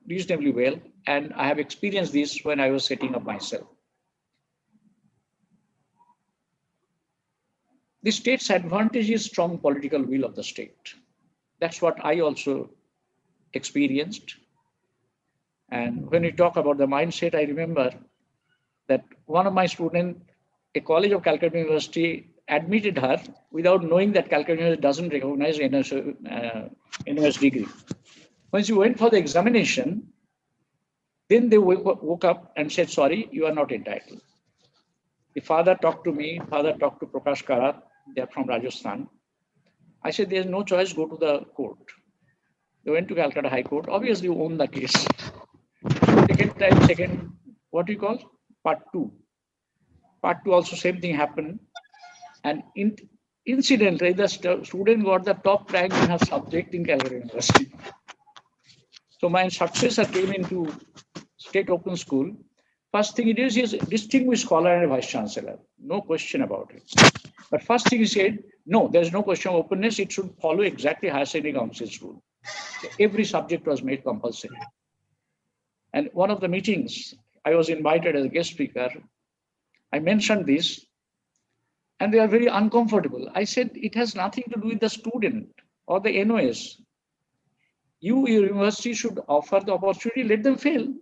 reasonably well, and I have experienced this when I was setting up myself. The state's advantage is strong political will of the state. That's what I also experienced. And when we talk about the mindset, I remember that one of my students, a college of Calcutta University, admitted her without knowing that Calcutta University doesn't recognize NS degree. When she went for the examination, then they woke up and said, sorry, you are not entitled. The father talked to me, father talked to Prakash Karat, they're from Rajasthan. I said, there's no choice, go to the court. They went to Calcutta High Court, obviously won the case. What do you call? Part 2. Part 2 also same thing happened. And incidentally, the student got the top rank in her subject in Calcutta University. So my successor came into State Open School. First thing it is, he is a distinguished scholar and a vice chancellor. No question about it. But first thing he said, no, there's no question of openness. It should follow exactly higher secondary council's rule. So every subject was made compulsory. And one of the meetings, I was invited as a guest speaker. I mentioned this, and they are very uncomfortable. I said, it has nothing to do with the student or the NOS. Your university should offer the opportunity, let them fail.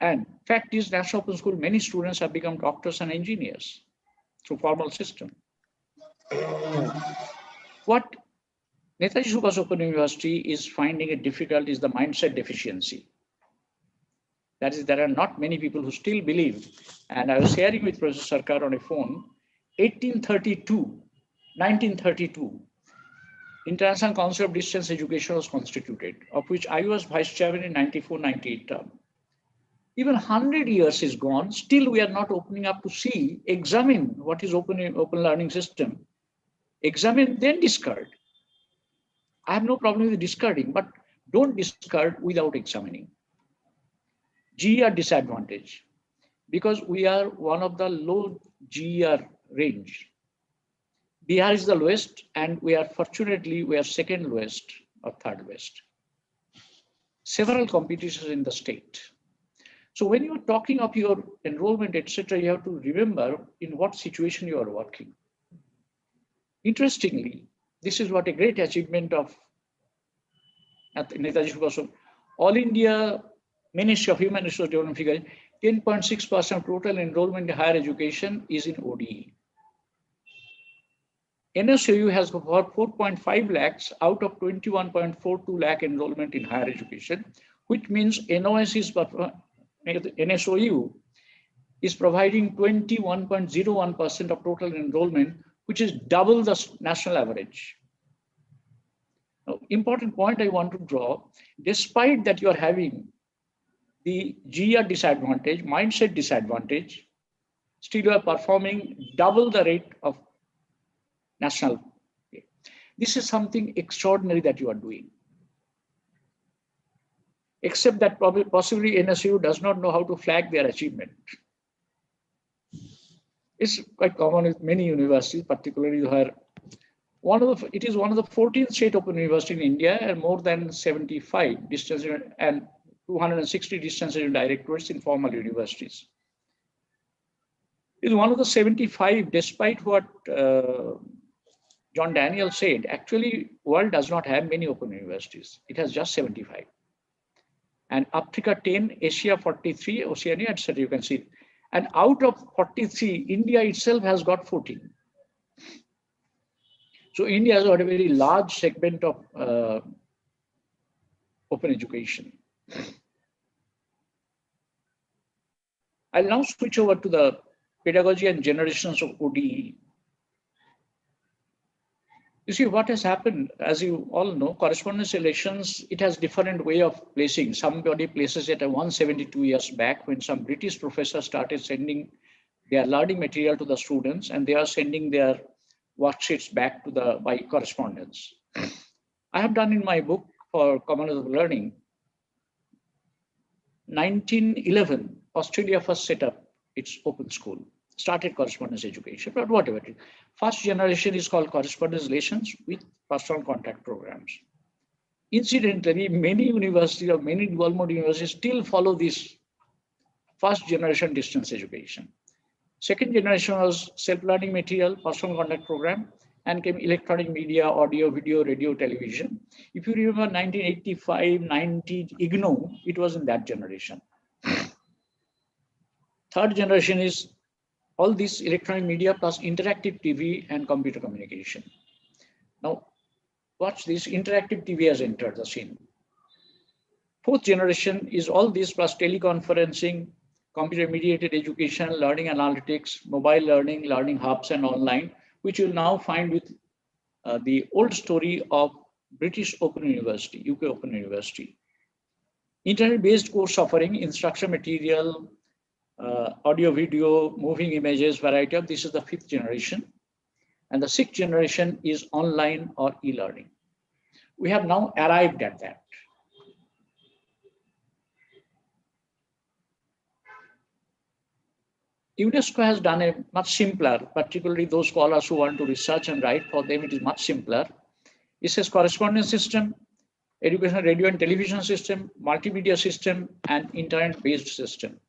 And fact is, National Open School, many students have become doctors and engineers through formal system. What Netaji Subhash Open University is finding it difficult is the mindset deficiency. That is, there are not many people who still believe, and I was sharing with Professor Sarkar on a phone, 1932, International Council of Distance Education was constituted, of which I was vice chairman in 94-98 term. Even 100 years is gone, still we are not opening up to see, examine what is open learning system. Examine, then discard. I have no problem with discarding, but don't discard without examining. GER disadvantage, because we are one of the low GER range. Bihar is the lowest, and we are fortunately, we are second lowest or third lowest. Several competitors in the state. So when you are talking of your enrollment, etc., you have to remember in what situation you are working. Interestingly, this is what a great achievement of Netaji Subhash. All India Ministry of Human Resource Development figure, 10.6% of total enrollment in higher education is in ODE. NSOU has 4.5 lakhs out of 21.42 lakh enrollment in higher education, which means NSOU is providing 21.01% of total enrollment, which is double the national average. Now, important point I want to draw, despite that you are having the GER disadvantage, mindset disadvantage, still you are performing double the rate of national. This is something extraordinary that you are doing. Except that possibly NSU does not know how to flag their achievement. It's quite common with many universities, particularly where It is one of the 14 state open universities in India, and more than 75 distance and 260 distance directorates in formal universities. It is one of the 75, despite what John Daniel said. Actually, world does not have many open universities. It has just 75. And Africa 10, Asia 43, Oceania, etc. You can see. And out of 43, India itself has got 14. So India has got a very large segment of open education. I'll now switch over to the pedagogy and generations of ODE. You see, what has happened, as you all know, correspondence elections, it has different way of placing. Somebody places it at 172 years back when some British professors started sending their learning material to the students, and they are sending their worksheets back to by correspondence. I have done in my book for Commons of Learning, 1911, Australia first set up its open school, started correspondence education, but whatever. First generation is called correspondence relations with personal contact programs. Incidentally, many universities or many development universities still follow this first generation distance education. Second generation was self-learning material, personal contact program, and came electronic media, audio, video, radio, television. If you remember 1985, 90, IGNOU, it was in that generation. Third generation is all this electronic media plus interactive TV and computer communication. Now, watch this, interactive TV has entered the scene. Fourth generation is all this plus teleconferencing, computer-mediated education, learning analytics, mobile learning, learning hubs, and online, which you'll now find with the old story of British Open University, UK Open University. Internet-based course offering, instruction material, audio, video, moving images, variety of, this is the fifth generation. And the sixth generation is online or e-learning. We have now arrived at that. UNESCO has done a much simpler, particularly those scholars who want to research and write, for them it is much simpler. It says correspondence system, educational radio and television system, multimedia system, and internet-based system.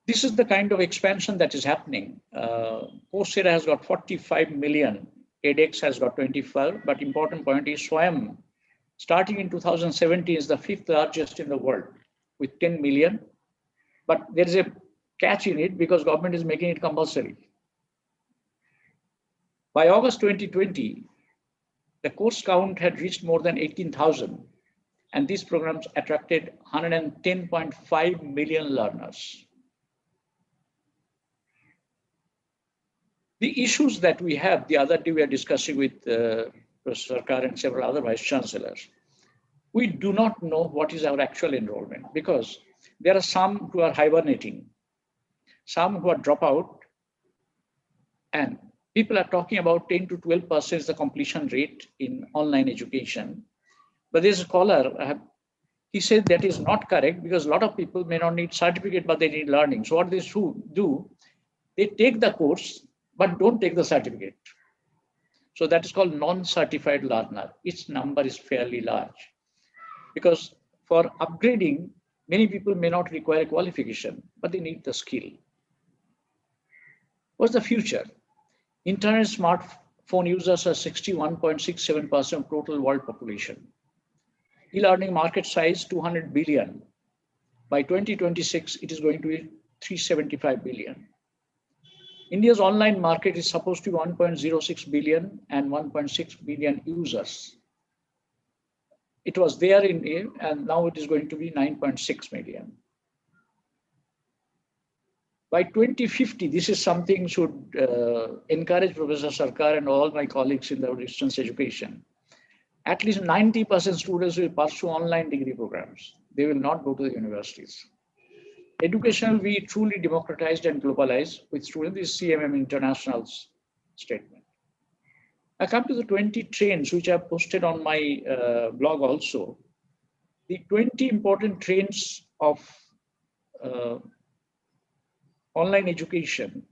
This is the kind of expansion that is happening. Coursera has got 45 million, edX has got 25, but important point is SWAYAM, starting in 2017, is the fifth largest in the world with 10 million. But there is a catch in it because government is making it compulsory. By August 2020, the course count had reached more than 18,000, and these programs attracted 110.5 million learners. The issues that we have, the other day we are discussing with Professor Sarkar and several other vice chancellors, we do not know what is our actual enrollment because there are some who are hibernating, some who are drop out, and people are talking about 10 to 12% is the completion rate in online education. But there's a scholar, he said that is not correct because a lot of people may not need certificate, but they need learning. So what they do, they take the course, but don't take the certificate. So that is called non-certified learner. Its number is fairly large because for upgrading, many people may not require qualification, but they need the skill. What's the future? Internet smartphone users are 61.67% of total world population. E-learning market size, 200 billion. By 2026, it is going to be 375 billion. India's online market is supposed to be 1.06 billion and 1.6 billion users. It was there in A, and now it is going to be 9.6 million. By 2050, this is something should encourage Professor Sarkar and all my colleagues in the distance education. At least 90% students will pursue online degree programs. They will not go to the universities. Education will be truly democratized and globalized with students. This is CMM International's statement. I come to the 20 trends which I posted on my blog also. The 20 important trends of online education.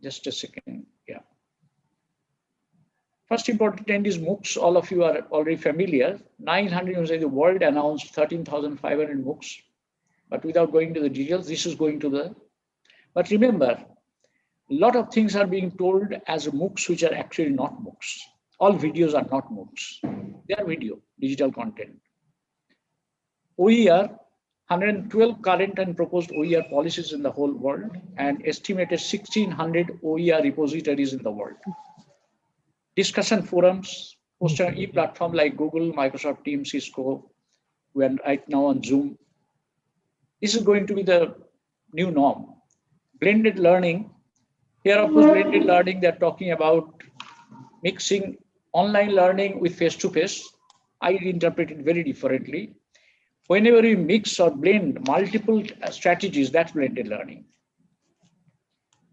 Just a second. Yeah. First important trend is MOOCs. All of you are already familiar. 900 universities in the world announced 13,500 MOOCs. But without going to the details, this is going to the. But remember, a lot of things are being told as MOOCs, which are actually not MOOCs. All videos are not MOOCs. They are video, digital content. OER, 112 current and proposed OER policies in the whole world, and estimated 1,600 OER repositories in the world. Discussion forums, hosted on e-platform like Google, Microsoft Teams, Cisco. We are right now on Zoom. This is going to be the new norm. Blended learning. Here, of course, blended learning, they're talking about mixing online learning with face-to-face. I interpret it very differently. Whenever you mix or blend multiple strategies, that's blended learning.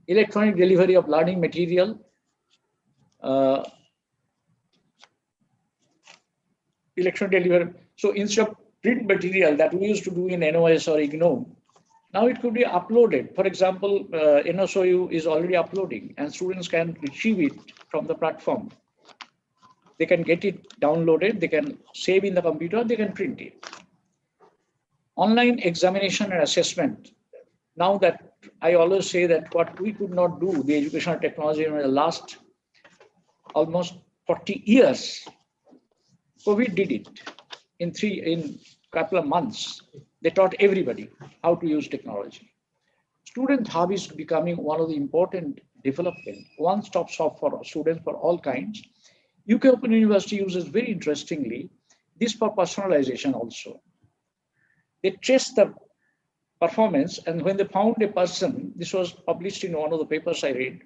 Electronic delivery of learning material. Electronic delivery. So instead of print material that we used to do in NOS or IGNOU, now it could be uploaded. For example, NSOU is already uploading and students can retrieve it from the platform. They can get it downloaded, they can save in the computer, they can print it. Online examination and assessment. Now that I always say that what we could not do, the educational technology in the last almost 40 years, COVID did it in couple of months. They taught everybody how to use technology. Student hub is becoming one of the important development, one-stop shop for students for all kinds. UK Open University uses very interestingly this for personalization also. They trace the performance, and when they found a person, this was published in one of the papers I read,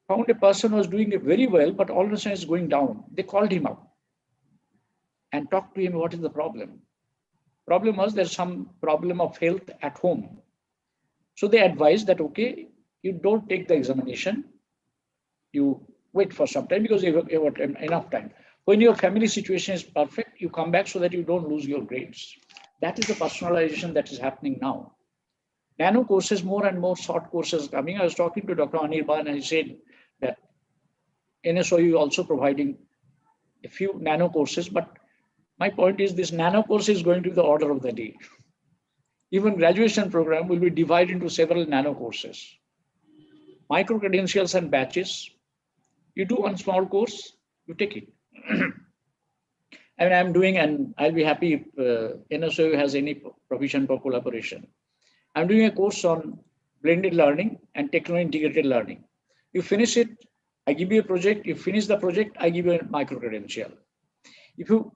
found a person was doing it very well, but all of a sudden it's going down. They called him up and talked to him, what is the problem? Problem was there's some problem of health at home. So they advised that, okay, you don't take the examination, you wait for some time because you've got enough time. When your family situation is perfect, you come back so that you don't lose your grades. That is the personalization that is happening now. Nano courses, more and more short courses coming. I was talking to Dr. Anirban and he said that NSOU is also providing a few nano courses, but my point is this nano course is going to be the order of the day. Even graduation program will be divided into several nano courses. Micro credentials and batches. You do one small course, you take it. I mean, I'm doing, and I'll be happy if NSOU has any provision for collaboration. I'm doing a course on blended learning and techno-integrated learning. You finish it, I give you a project. You finish the project, I give you a micro credential. If you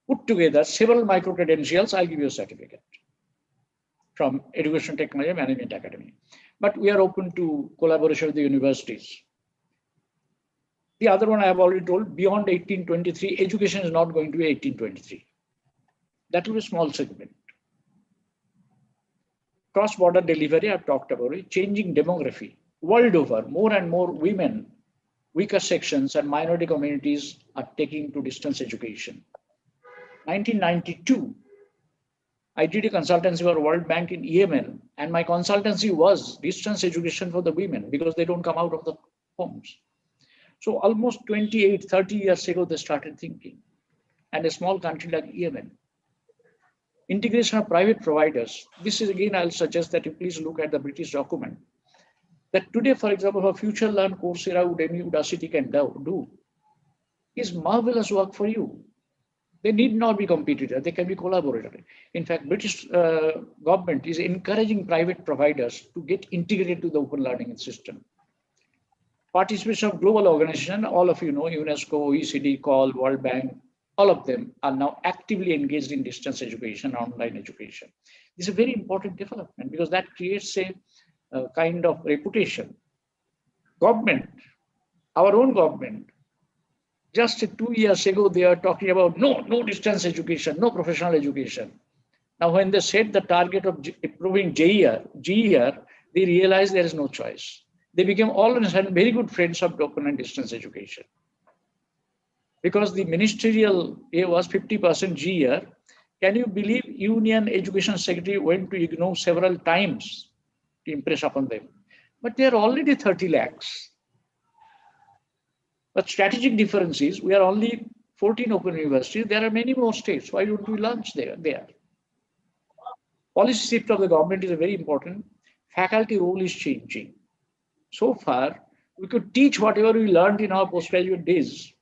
put together several micro credentials, I'll give you a certificate from Education Technology Management Academy. But we are open to collaboration with the universities. The other one I have already told, beyond 1823, education is not going to be 1823. That will be a small segment. Cross-border delivery, I've talked about it. Changing demography. World over, more and more women, weaker sections and minority communities are taking to distance education. 1992, I did a consultancy for World Bank in Yemen, and my consultancy was distance education for the women because they don't come out of the homes. So almost 28, 30 years ago, they started thinking. And a small country like Yemen. Integration of private providers. This is again, I'll suggest that you please look at the British document. That today, for example, for Future Learn, Coursera, Udemy, Udacity can do is marvelous work for you. They need not be competitor, they can be collaborator. In fact, British government is encouraging private providers to get integrated to the open learning system. Participation of global organizations, all of you know, UNESCO, OECD, COL, World Bank, all of them are now actively engaged in distance education, online education. This is a very important development because that creates a kind of reputation. Government, our own government, just 2 years ago, they are talking about no distance education, no professional education. Now, when they set the target of improving GER, they realized there is no choice. They became all of a sudden very good friends of open and distance education. Because the ministerial A was 50% GER. Can you believe Union Education Secretary went to IGNOU several times to impress upon them? but they are already 30 lakhs. But strategic difference is we are only 14 open universities. There are many more states. Why don't we launch there? Policy shift of the government is a very important. Faculty role is changing. So far, we could teach whatever we learned in our postgraduate days.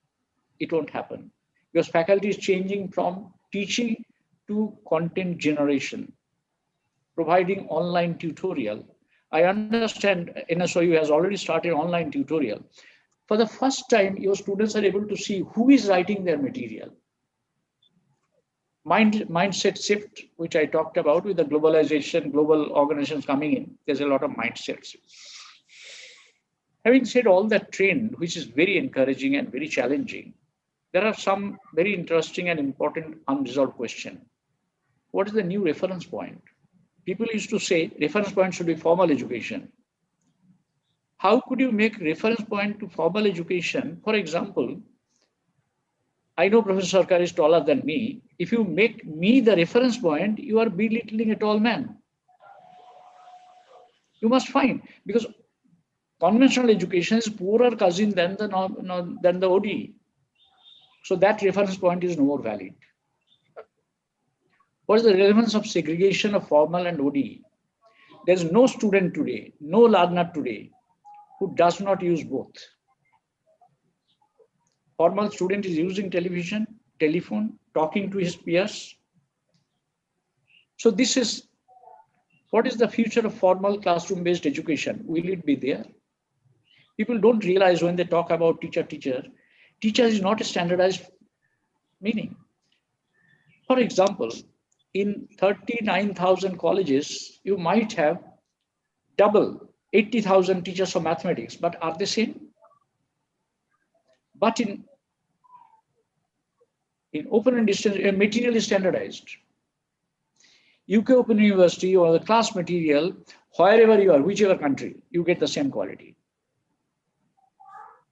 It won't happen because faculty is changing from teaching to content generation, providing online tutorial. I understand NSOU has already started online tutorial. For the first time, your students are able to see who is writing their material. Mindset shift, which I talked about with the globalization, global organizations coming in, there's a lot of mindset shift. Having said all that trend, which is very encouraging and very challenging, there are some very interesting and important unresolved questions. What is the new reference point? People used to say reference point should be formal education. How could you make reference point to formal education? For example, I know Professor Sarkar is taller than me. If you make me the reference point, you are belittling a tall man. You must find, because conventional education is poorer cousin than the ODE. So that reference point is no more valid. What is the relevance of segregation of formal and ODE? There's no student today, no learner today who does not use both. Formal student is using television, telephone, talking to his peers. So this is, what is the future of formal classroom-based education? Will it be there? People don't realize when they talk about teacher, teacher is not a standardized meaning. For example, in 39,000 colleges, you might have double 80,000 teachers for mathematics, but are they same? But in open and distance, material is standardized. UK Open University or the class material, wherever you are, whichever country, you get the same quality.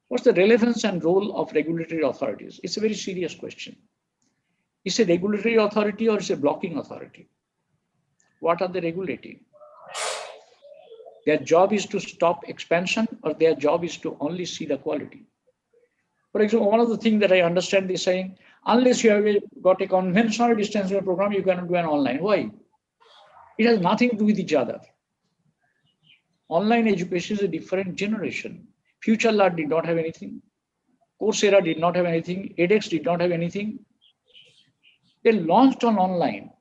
What's the relevance and role of regulatory authorities? It's a very serious question. Is it a regulatory authority or is it a blocking authority? What are they regulating? Their job is to stop expansion or their job is to only see the quality. For example, one of the things that I understand is saying, unless you have got a conventional distance learning program, you cannot do an online. Why? It has nothing to do with each other. Online education is a different generation. FutureLearn did not have anything. Coursera did not have anything. edX did not have anything. They launched on online.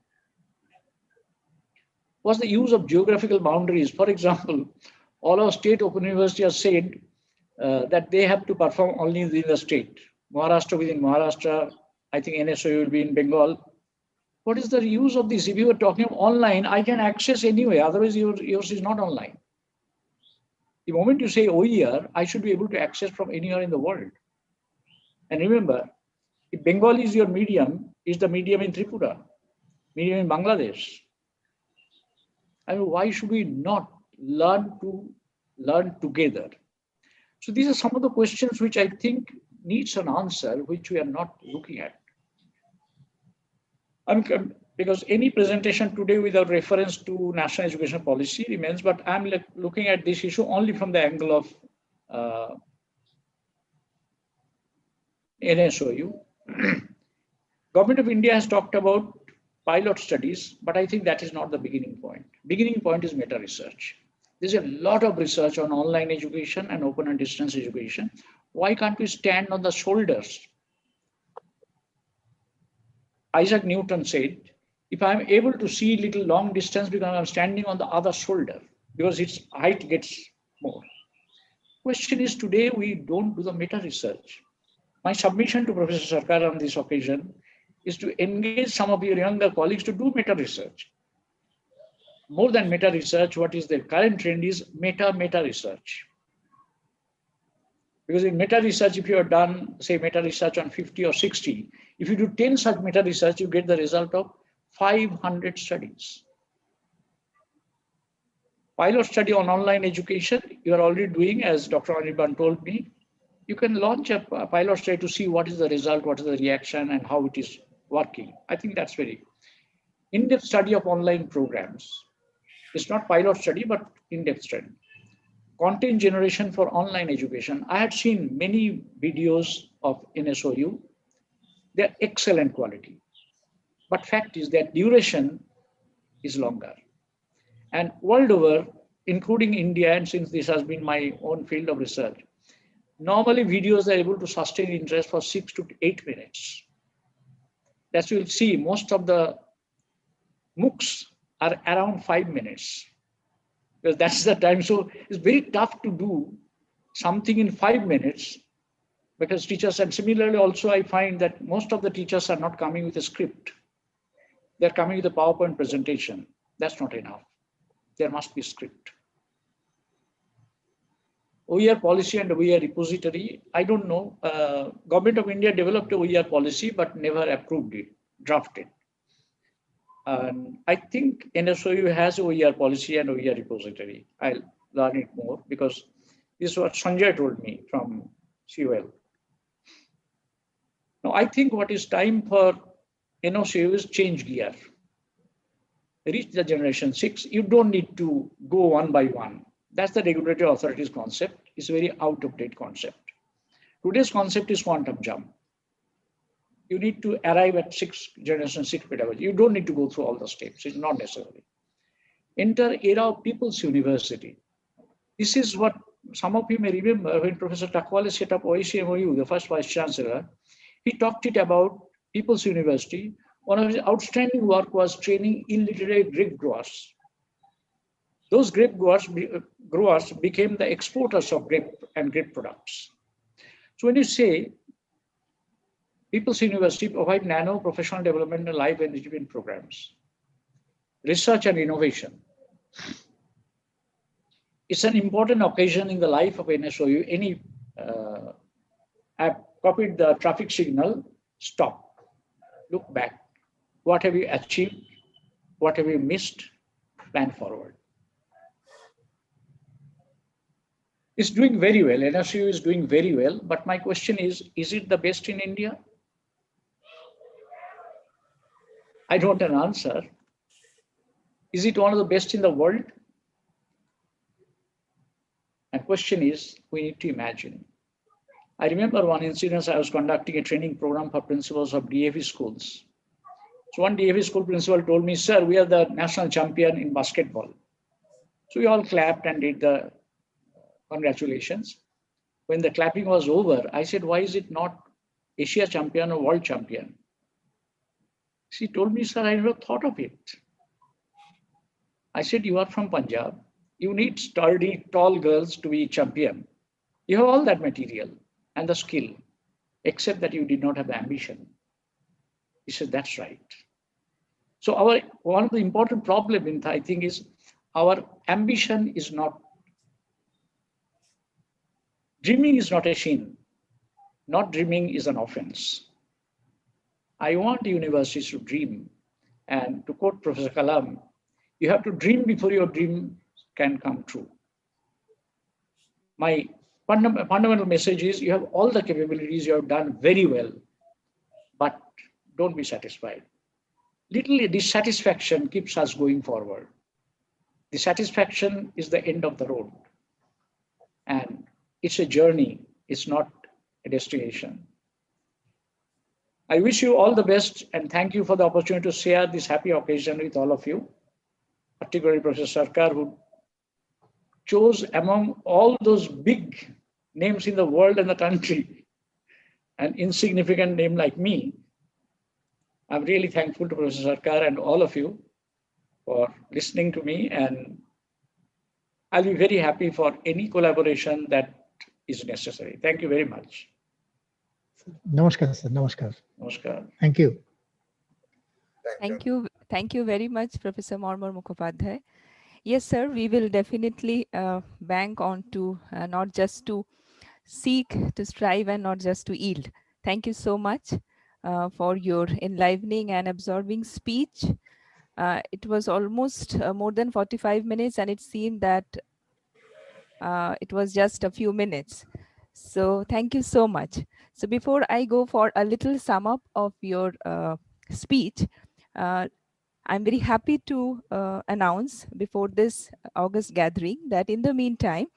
Was the use of geographical boundaries. For example, all our state open universities have said that they have to perform only within the state. Maharashtra within Maharashtra, I think NSOU will be in Bengal. What is the use of this? If you are talking of online, I can access anyway, otherwise yours is not online. The moment you say OER, I should be able to access from anywhere in the world. And remember, if Bengali is your medium, is the medium in Tripura, medium in Bangladesh. I mean, why should we not learn together? So these are some of the questions which I think needs an answer, which we are not looking at. Because any presentation today without reference to national education policy remains, but I'm looking at this issue only from the angle of NSOU. Government of India has talked about pilot studies, but I think that is not the beginning point. Beginning point is meta research. There's a lot of research on online education and open and distance education. Why can't we stand on the shoulders? Isaac Newton said, if I'm able to see little long distance because I'm standing on the other shoulder, because its height gets more. Question is, today we don't do the meta research. My submission to Professor Sarkar on this occasion is to engage some of your younger colleagues to do meta research. More than meta research, what is the current trend is meta research. Because in meta research, if you have done, say, meta research on 50 or 60, if you do 10 such meta research, you get the result of 500 studies. Pilot study on online education, you are already doing, as Dr. Anirban told me. You can launch a pilot study to see what is the result, what is the reaction, and how it is working. I think that's very in-depth study of online programs. It's not pilot study, but in-depth study. content generation for online education. I had seen many videos of NSOU. They're excellent quality. But fact is that duration is longer. And world over, including India, and since this has been my own field of research, normally videos are able to sustain interest for 6 to 8 minutes. As you'll see, most of the MOOCs are around 5 minutes. Because that's the time. So it's very tough to do something in 5 minutes because teachers, and similarly also I find that most of the teachers are not coming with a script. They're coming with a PowerPoint presentation. That's not enough. There must be a script. OER policy and OER repository, I don't know. Government of India developed a OER policy, but never approved it, drafted. I think NSOU has OER policy and OER repository. I'll learn it more because this is what Sanjay told me from COL. Now, I think what is time for NSOU is change gear. Reach the generation 6. You don't need to go one by one. That's the regulatory authorities concept. It's a very out of date concept. Today's concept is quantum jump. You need to arrive at generation 6 pedagogy. You don't need to go through all the steps. It's not necessary. Enter era of People's University. This is what some of you may remember when Professor Takwale set up OICMOU, the first vice chancellor. He talked it about People's University. One of his outstanding work was training illiterate grape growers. Those grape growers became the exporters of grape and grape products. So when you say People's University provide nano professional development and life enrichment programs, research and innovation, it's an important occasion in the life of NSOU. Any I've copied the traffic signal, stop, look back. What have you achieved? What have you missed? Plan forward. It's doing very well. NSOU is doing very well. But my question is it the best in India? I don't have an answer. Is it one of the best in the world? And question is, we need to imagine. I remember one incident. I was conducting a training program for principals of DAV schools. So one DAV school principal told me, sir, we are the national champion in basketball. So we all clapped and did the congratulations. When the clapping was over, I said, why is it not Asia champion or world champion? She told me, sir, I never thought of it. I said, you are from Punjab. You need sturdy, tall girls to be champion. You have all that material and the skill, except that you did not have the ambition. He said, that's right. So one of the important problem in I think is our ambition is not, dreaming is not a sin. Not dreaming is an offense. I want universities to dream. And to quote Professor Kalam, you have to dream before your dream can come true. My fundamental message is you have all the capabilities, you have done very well, but don't be satisfied. Little dissatisfaction keeps us going forward. Dissatisfaction is the end of the road. And it's a journey, it's not a destination. I wish you all the best and thank you for the opportunity to share this happy occasion with all of you, particularly Professor Sarkar, who chose among all those big names in the world and the country, an insignificant name like me. I'm really thankful to Professor Sarkar and all of you for listening to me, and I'll be very happy for any collaboration that is necessary. Thank you very much. Namaskar, sir. Namaskar. Namaskar. Thank you. Thank you. Thank you very much, Professor Marmar Mukhopadhyay. Yes, sir, we will definitely bank on to not just to seek, to strive, and not just to yield. Thank you so much for your enlivening and absorbing speech. It was almost more than 45 minutes, and it seemed that it was just a few minutes. So thank you so much. So before I go for a little sum up of your speech, I'm very happy to announce before this August gathering that in the meantime,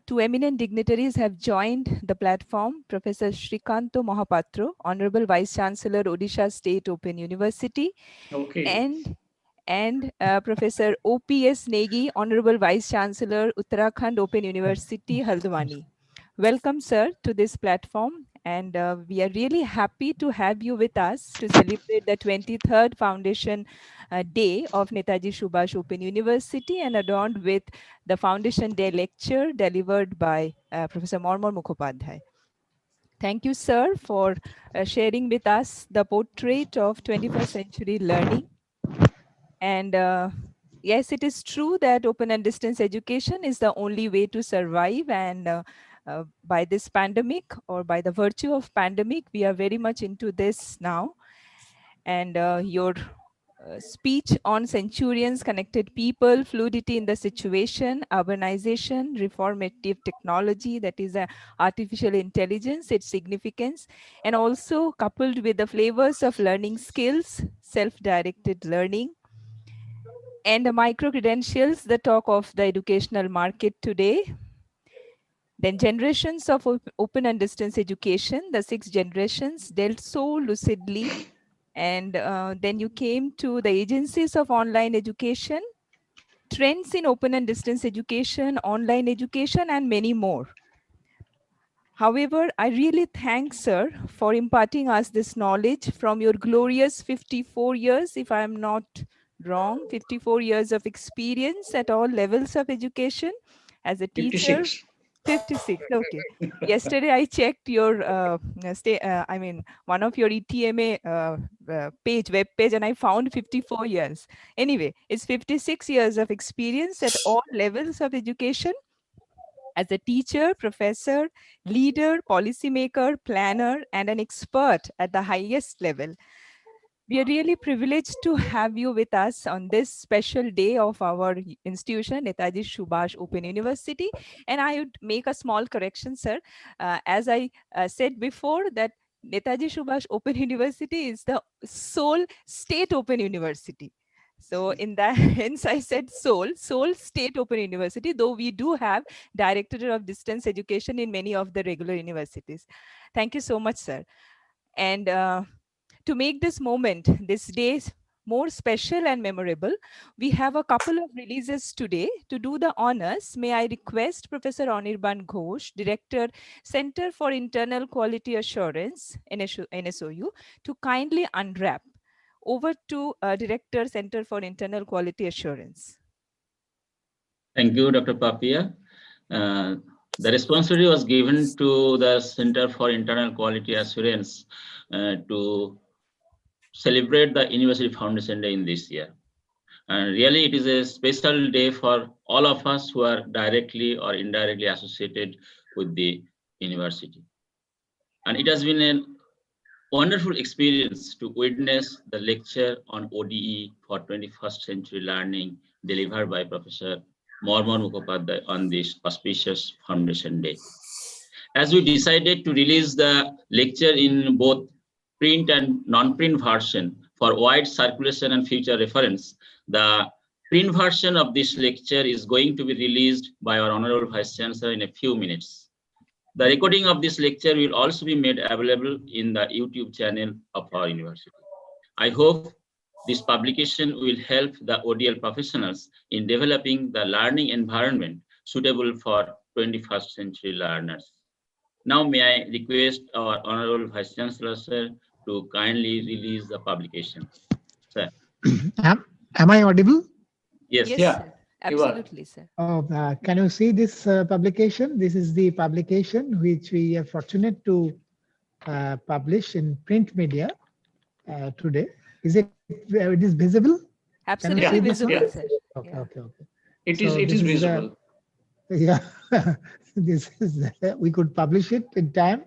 two eminent dignitaries have joined the platform: Professor Srikanto Mohapatra, Honorable Vice Chancellor, Odisha State Open University, Okay. and Professor OPS Negi, Honorable Vice Chancellor, Uttarakhand Open University, Haldwani. Welcome, sir, to this platform. And we are really happy to have you with us to celebrate the 23rd Foundation Day of Netaji Subhash Open University, and adorned with the Foundation Day lecture delivered by Professor Mormor Mukhopadhyay. Thank you, sir, for sharing with us the portrait of 21st century learning. And yes, it is true that open and distance education is the only way to survive. And by this pandemic, or by the virtue of pandemic, we are very much into this now. And your speech on centurions, connected people, fluidity in the situation, urbanization, reformative technology, that is artificial intelligence, its significance, and also coupled with the flavors of learning skills, self-directed learning, and the micro-credentials, the talk of the educational market today. Then generations of open and distance education, the 6 generations dealt so lucidly. And then you came to the agencies of online education, trends in open and distance education, online education, and many more. However, I really thank, sir, for imparting us this knowledge from your glorious 54 years, if I am not wrong, 54 years of experience at all levels of education as a teacher. 56. 56, okay. Yesterday I checked your one of your ETMA web page, and I found 54 years. Anyway, it's 56 years of experience at all levels of education as a teacher, professor, leader, policymaker, planner, and an expert at the highest level. We are really privileged to have you with us on this special day of our institution, Netaji Subhash Open University. And I would make a small correction, sir. As I said before, that Netaji Subhash Open University is the sole state open university. So in that hence I said sole state open university, though we do have Directorate of Distance Education in many of the regular universities. Thank you so much, sir. And to make this moment, this day, more special and memorable, we have a couple of releases today. To do the honors, may I request Professor Anirban Ghosh, Director, Center for Internal Quality Assurance, NSOU, to kindly unwrap. Over to Director, Center for Internal Quality Assurance. Thank you, Dr. Papia. The responsibility was given to the Center for Internal Quality Assurance to celebrate the University Foundation Day in this year. And really, it is a special day for all of us who are directly or indirectly associated with the university. And it has been a wonderful experience to witness the lecture on ODE for 21st century learning delivered by Professor Mormor Mukhopadhyay on this auspicious Foundation Day. As we decided to release the lecture in both print and non-print version for wide circulation and future reference, the print version of this lecture is going to be released by our Honorable Vice Chancellor in a few minutes. The recording of this lecture will also be made available in the YouTube channel of our university. I hope this publication will help the ODL professionals in developing the learning environment suitable for 21st century learners. Now, may I request our Honorable Vice Chancellor, sir, to kindly release the publication. Sir. Am I audible? Yes. Yes, Yeah, sir. Absolutely, sir. Can you see this publication? This is the publication which we are fortunate to publish in print media today. Is it visible? Absolutely visible, sir. Okay. It is visible. This is we could publish it in time.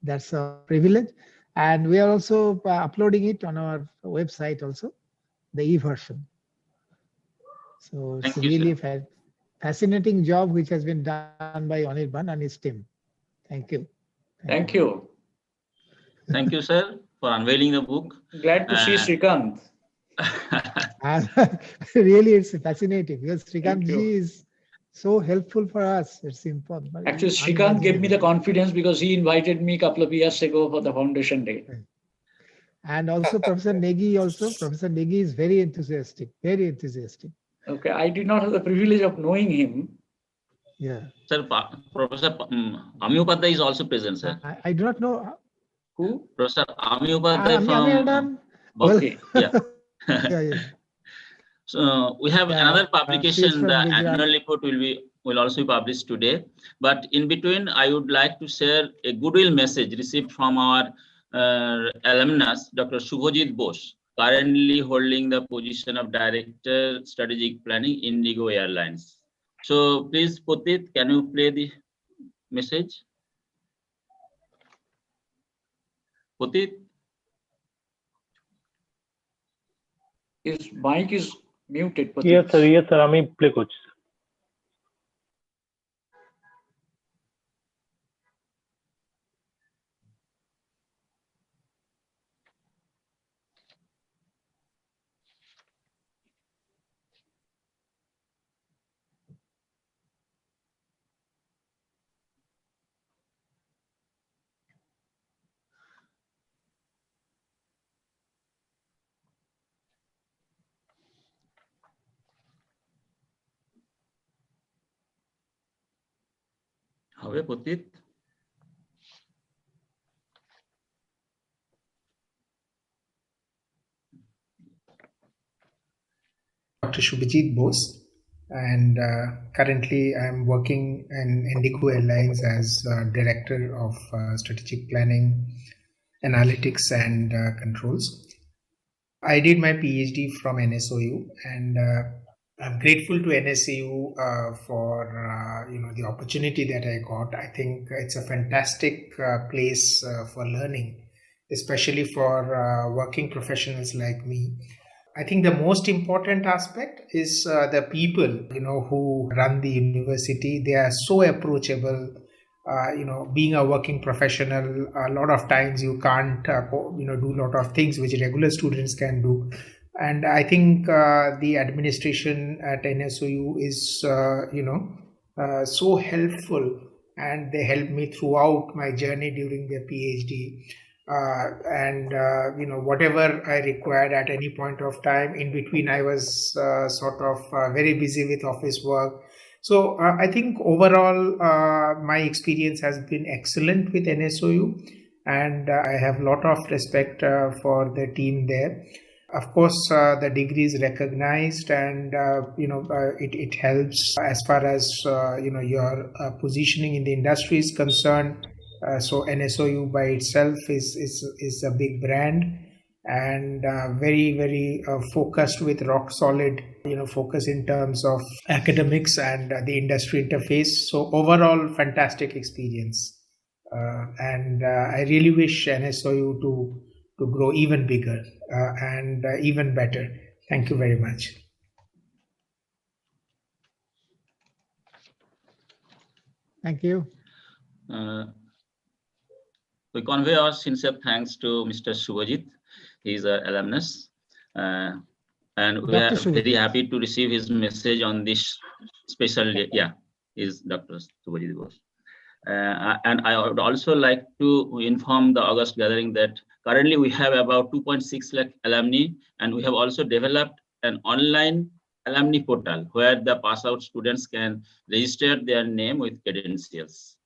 That's a privilege. And we are also uploading it on our website also, the e-version. So it's really a fascinating job which has been done by Anirban and his team. Thank you. Thank you. Thank you, sir, for unveiling the book. Glad to see Srikant. And really, it's fascinating because Srikant ji is so helpful for us. It's important. Actually, Srikant gave me the confidence because he invited me a couple of years ago for the Foundation Day. And also Professor Negi Professor Negi is very enthusiastic, very enthusiastic. Okay, I did not have the privilege of knowing him. Yeah. Sir, Professor Ami Upadhyay is also present, sir. I do not know. Who? Professor Ami Upadhyay from... Okay. Yeah. Yeah. So we have another publication. The annual report will also be published today. But in between, I would like to share a goodwill message received from our alumnus, Dr. Shubhajit Bose, currently holding the position of Director Strategic Planning, Indigo Airlines. So please, Putit, can you play the message? Putit? His mic is muted. Putit. Yes, sir. Yes, sir. I play coach. How we put it? Dr. Shubhajit Bose, and currently I'm working in Indigo Airlines as Director of Strategic Planning, Analytics and Controls. I did my PhD from NSOU, and I'm grateful to NSU for the opportunity that I got. I think it's a fantastic place for learning, especially for working professionals like me. I think the most important aspect is the people, who run the university. They are so approachable. Being a working professional, a lot of times you can't, do a lot of things which regular students can do. And I think the administration at NSOU is, so helpful, and they helped me throughout my journey during the PhD. Whatever I required at any point of time in between, I was very busy with office work. So I think overall, my experience has been excellent with NSOU, and I have a lot of respect for the team there. Of course, the degree is recognized, and it helps as far as your positioning in the industry is concerned. So NSOU by itself is a big brand, and very, very focused with rock solid, focus in terms of academics and the industry interface. So overall, fantastic experience, and I really wish NSOU to grow even bigger and even better. Thank you very much. Thank you. We convey our sincere thanks to Mr. Shubhajit. He is an alumnus, and we are very happy to receive his message on this special day. Yeah, is Dr. Shubhajit Bose. And I would also like to inform the August gathering that currently we have about 2.6 lakh alumni, and we have also developed an online alumni portal where the pass out students can register their name with credentials.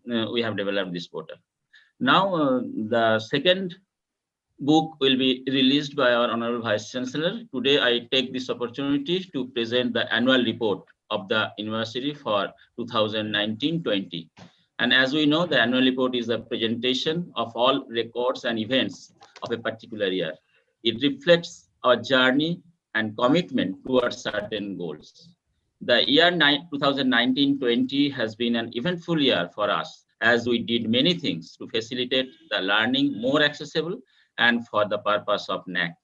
We have developed this portal. Now, the second book will be released by our Honorable Vice Chancellor. Today, I take this opportunity to present the annual report of the university for 2019-20. And as we know, the annual report is a presentation of all records and events of a particular year. It reflects our journey and commitment towards certain goals. The year 2019-20 has been an eventful year for us, as we did many things to facilitate the learning more accessible and for the purpose of NAAC.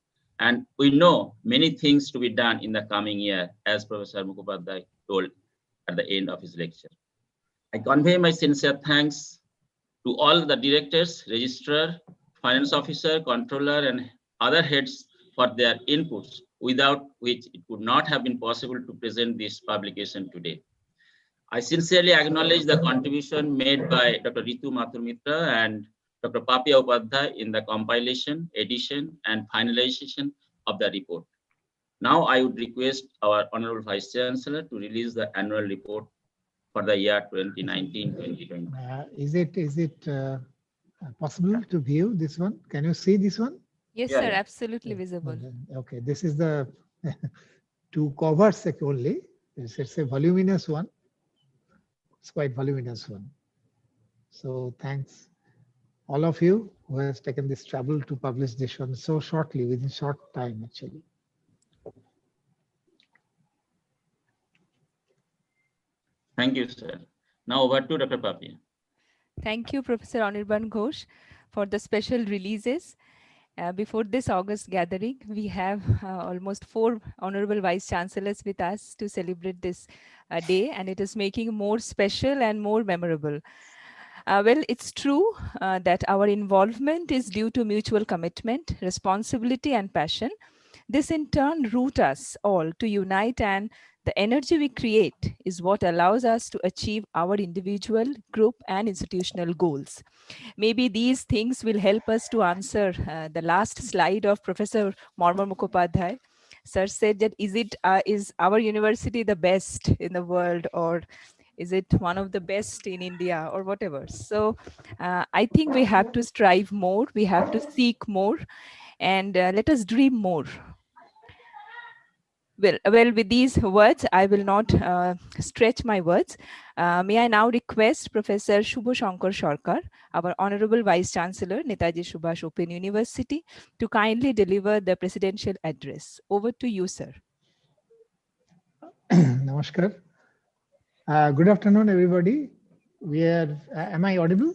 And we know many things to be done in the coming year, as Professor Mukhopadhyay told at the end of his lecture. I convey my sincere thanks to all the directors, registrar, finance officer, controller, and other heads for their inputs, without which it would not have been possible to present this publication today. I sincerely acknowledge the contribution made by Dr. Ritu Mathur Mitra and Dr. Papia Upadhyay in the compilation, edition, and finalization of the report. Now I would request our Honorable Vice Chancellor to release the annual report for the year 2019-2020. Is it possible to view this one? Can you see this one? Yes, Yeah, sir, yeah. absolutely visible. Okay, this is the two covers only. It's a voluminous one. It's quite voluminous one. So thanks all of you who has taken this trouble to publish this one so shortly, within short time actually. Thank you, sir. Now over to Dr. Papia. Thank you, Professor Anirban Ghosh, for the special releases. Before this August gathering, we have almost 4 Honorable Vice Chancellors with us to celebrate this day, and it is making more special and more memorable. Well, it's true that our involvement is due to mutual commitment, responsibility, and passion. This in turn root us all to unite, and the energy we create is what allows us to achieve our individual, group, and institutional goals. Maybe these things will help us to answer the last slide of Professor Marmar Mukhopadhyay. Sir said that is our university the best in the world, or is it one of the best in India, or whatever? So I think we have to strive more, we have to seek more, and let us dream more. Well, with these words, I will not stretch my words. May I now request Professor Shubho Shankar Sarkar, our Honorable Vice Chancellor, Netaji Subhash Open University, to kindly deliver the presidential address. Over to you, sir. Namaskar. Good afternoon, everybody. Am I audible?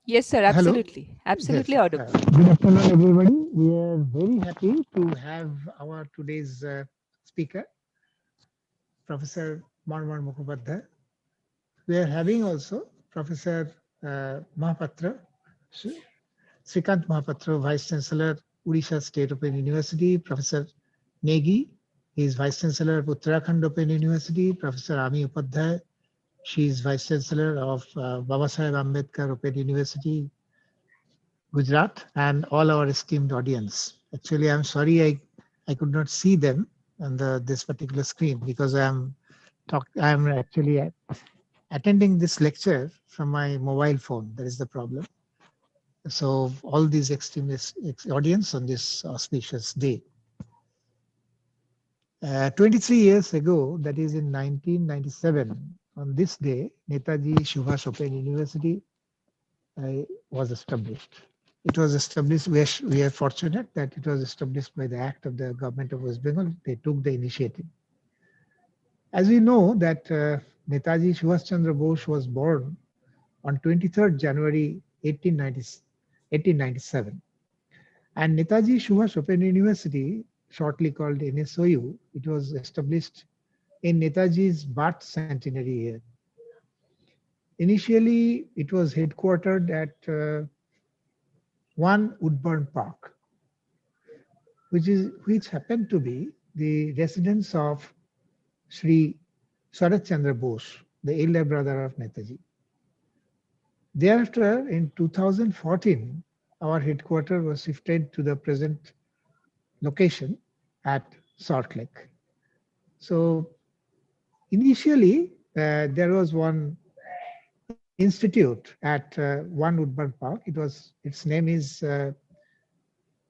Yes, sir, absolutely. Hello? Absolutely Yes. audible. Good afternoon, everybody. We are very happy to have our today's speaker, Professor Marmar Mukhopadhyay. We are having also Professor Mahapatra, Srikant Mahapatra, Vice Chancellor, Odisha State Open University, Professor Negi, he is Vice Chancellor of Uttarakhand Open University, Professor Ami Upadhyay, she is Vice Chancellor of Babasaheb Ambedkar Open University, Gujarat, and all our esteemed audience. Actually, I'm sorry I could not see them on this particular screen because I'm actually attending this lecture from my mobile phone. That is the problem. So all these extremist audience on this auspicious day. 23 years ago, that is in 1997, on this day, Netaji Subhash Open University was established. It was established, we are fortunate that it was established by the act of the government of West Bengal. They took the initiative. As we know that Netaji Subhash Chandra Bose was born on 23rd January 1897. And Netaji Subhash Open University, shortly called NSOU, it was established in Netaji's birth centenary year. Initially, it was headquartered at 1 Woodburn Park, which happened to be the residence of Sri Sarath Chandra Bose, the elder brother of Netaji. Thereafter, in 2014, our headquarters was shifted to the present location at Salt Lake. So initially, there was one institute at 1 Woodburn Park. Its name is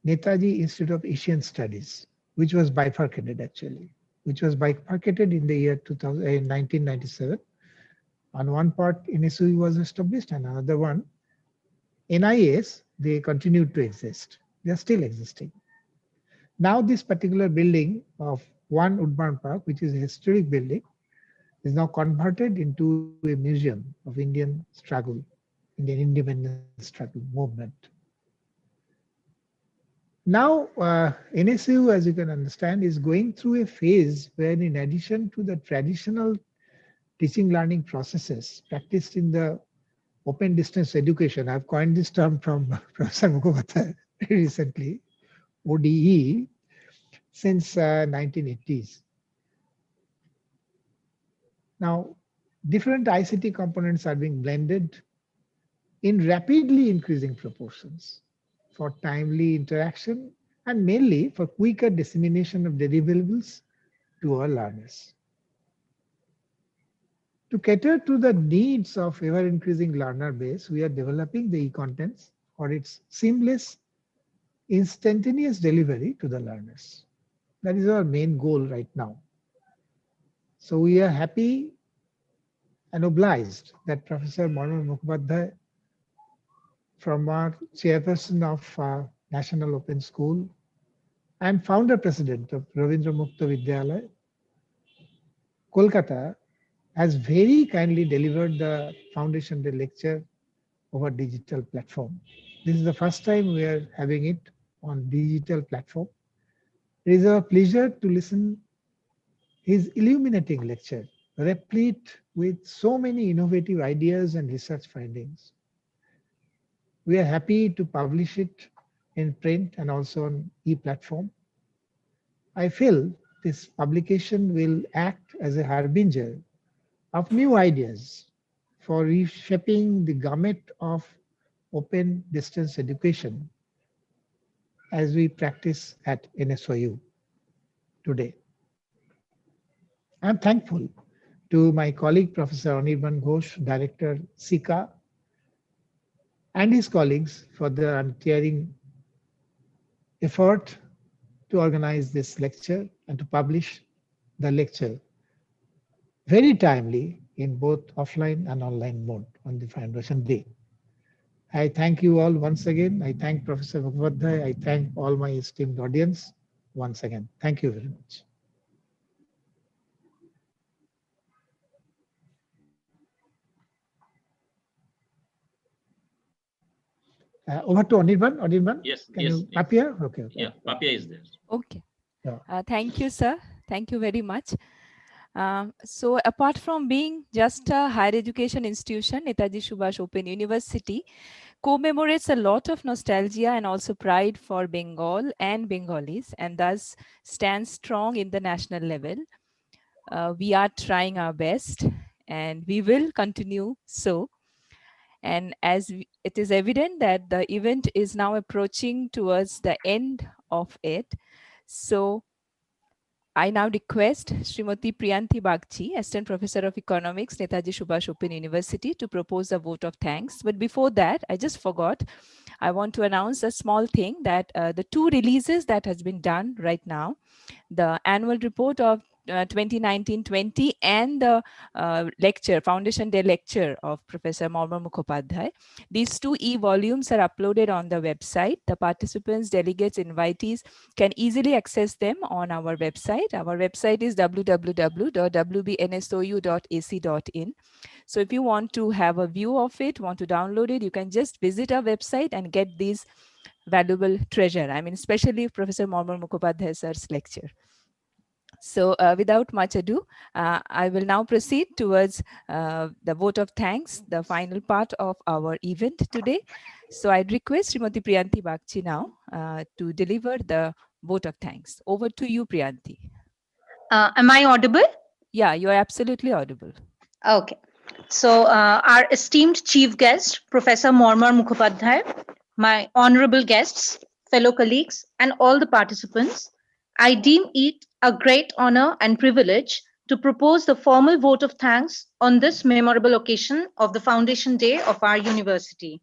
Netaji Institute of Asian Studies, which was bifurcated actually, which was bifurcated in the year 1997. On one part, NSOU was established, and another one, NIS, they continued to exist. They are still existing. Now this particular building of 1 Woodburn Park, which is a historic building, is now converted into a museum of Indian struggle, Indian independence struggle movement. Now, NSU, as you can understand, is going through a phase where, in addition to the traditional teaching learning processes practiced in the open distance education, I've coined this term from Professor Mukhopadhyay recently, ODE since 1980s. Now, different ICT components are being blended in rapidly increasing proportions for timely interaction and mainly for quicker dissemination of deliverables to our learners. To cater to the needs of ever-increasing learner base, we are developing the e-contents for its seamless, instantaneous delivery to the learners. That is our main goal right now. So we are happy and obliged that Professor Marmar Mukhopadhyay, from our chairperson of National Open School and founder president of Ravindra Mukta Vidyalaya, Kolkata, has very kindly delivered the Foundation Day lecture over digital platform. This is the first time we are having it on digital platform. It is a pleasure to listen his illuminating lecture, replete with so many innovative ideas and research findings. We are happy to publish it in print and also on e-platform. I feel this publication will act as a harbinger of new ideas for reshaping the gamut of open distance education as we practice at NSOU today. I'm thankful to my colleague, Professor Anirban Ghosh, Director, SICA, and his colleagues for their untiring effort to organize this lecture and to publish the lecture very timely in both offline and online mode on the Foundation Day. I thank you all once again. I thank Professor Mukhopadhyay. I thank all my esteemed audience once again. Thank you very much. Over to Anirban. Anirban? Yes. Can yes. you Papia? Okay. Yeah, Papia is there. Okay. Yeah. Thank you, sir. Thank you very much. So apart from being just a higher education institution, Netaji Subhash Open University commemorates a lot of nostalgia and also pride for Bengal and Bengalis, and thus stands strong in the national level. We are trying our best and we will continue so. And as it is evident that the event is now approaching towards the end of it. So I now request Srimati Priyanthi Bagchi, Assistant Professor of Economics, Netaji Subhash Open University, to propose a vote of thanks. But before that, I just forgot, I want to announce a small thing that the two releases that has been done right now, the annual report of 2019-20 and the lecture, Foundation Day lecture of Professor Marmar Mukhopadhyay. These two e-volumes are uploaded on the website. The participants, delegates, invitees can easily access them on our website. Our website is www.wbnsou.ac.in. So if you want to have a view of it, want to download it, you can just visit our website and get these valuable treasure. I mean, especially Professor Marmar Mukhopadhyay sir's lecture. So without much ado, I will now proceed towards the vote of thanks, the final part of our event today. So I'd request Srimati Priyanthi Bagchi now to deliver the vote of thanks. Over to you, Priyanthi. Am I audible? Yeah, you are absolutely audible. Okay. So our esteemed chief guest, Professor Marmar Mukhopadhyay, my honorable guests, fellow colleagues, and all the participants, I deem it a great honor and privilege to propose the formal vote of thanks on this memorable occasion of the Foundation Day of our university.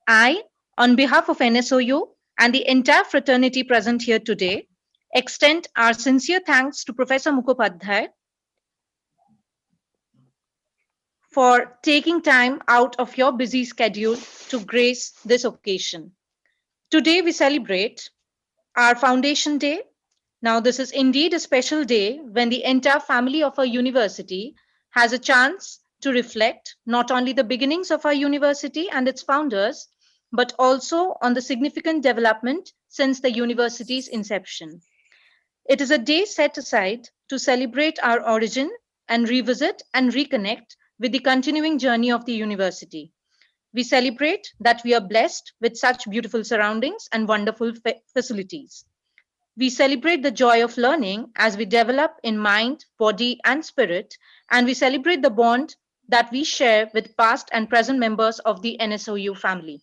I, on behalf of NSOU and the entire fraternity present here today, extend our sincere thanks to Professor Mukhopadhyay for taking time out of your busy schedule to grace this occasion. Today we celebrate our Foundation Day. Now, this is indeed a special day when the entire family of our university has a chance to reflect not only the beginnings of our university and its founders, but also on the significant development since the university's inception. It is a day set aside to celebrate our origin and revisit and reconnect with the continuing journey of the university. We celebrate that we are blessed with such beautiful surroundings and wonderful facilities. We celebrate the joy of learning as we develop in mind, body, and spirit, and we celebrate the bond that we share with past and present members of the NSOU family.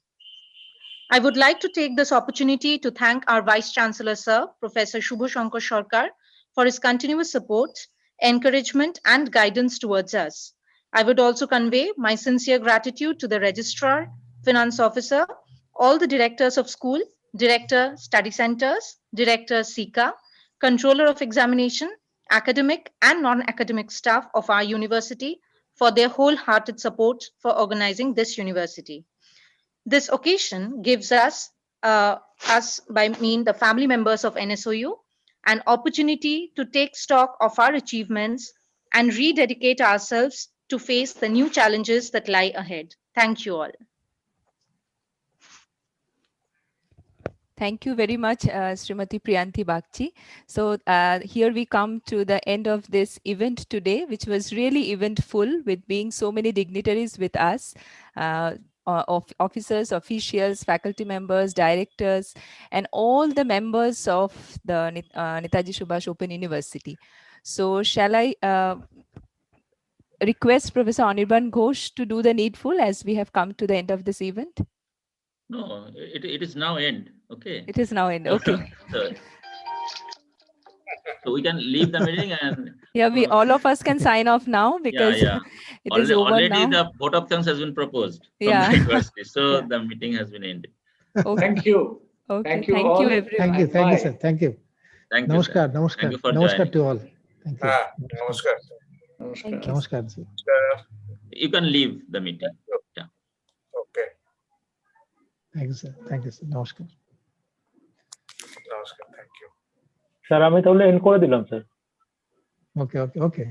I would like to take this opportunity to thank our Vice Chancellor, Sir, Professor Shubho Shankar Sarkar, for his continuous support, encouragement, and guidance towards us. I would also convey my sincere gratitude to the Registrar, Finance Officer, all the Directors of School, Director, Study Centers, Director, SICA, Controller of Examination, academic and non-academic staff of our university for their wholehearted support for organizing this university. This occasion gives us the family members of NSOU, an opportunity to take stock of our achievements and rededicate ourselves to face the new challenges that lie ahead. Thank you all. Thank you very much, Srimati Priyanti Bagchi. So here we come to the end of this event today, which was really eventful with being so many dignitaries with us, of officers, officials, faculty members, directors, and all the members of the Netaji Subhash Open University. So shall I request Professor Anirban Ghosh to do the needful as we have come to the end of this event? No, it is now end. Okay. It is now end. Okay. So we can leave the meeting and yeah, we all of us can sign off now because it is over already now. The vote of thanks has been proposed from Yeah. the university, so the meeting has been ended. Okay. Thank you. Okay. Thank you, thank all. you everyone. Thank you, sir. Thank you. Thank you. Namaskar, Sir. namaskar. Thank you for Namaskar joining. to all. Thank you. Namaskar. Thank you. Namaskar. Ji. You can leave the meeting. Yeah. Okay. Thank you, sir. Thank you, sir. Namaskar. Namaskar. Thank you. Sir আমি তাহলে and করে দিলাম sir Okay.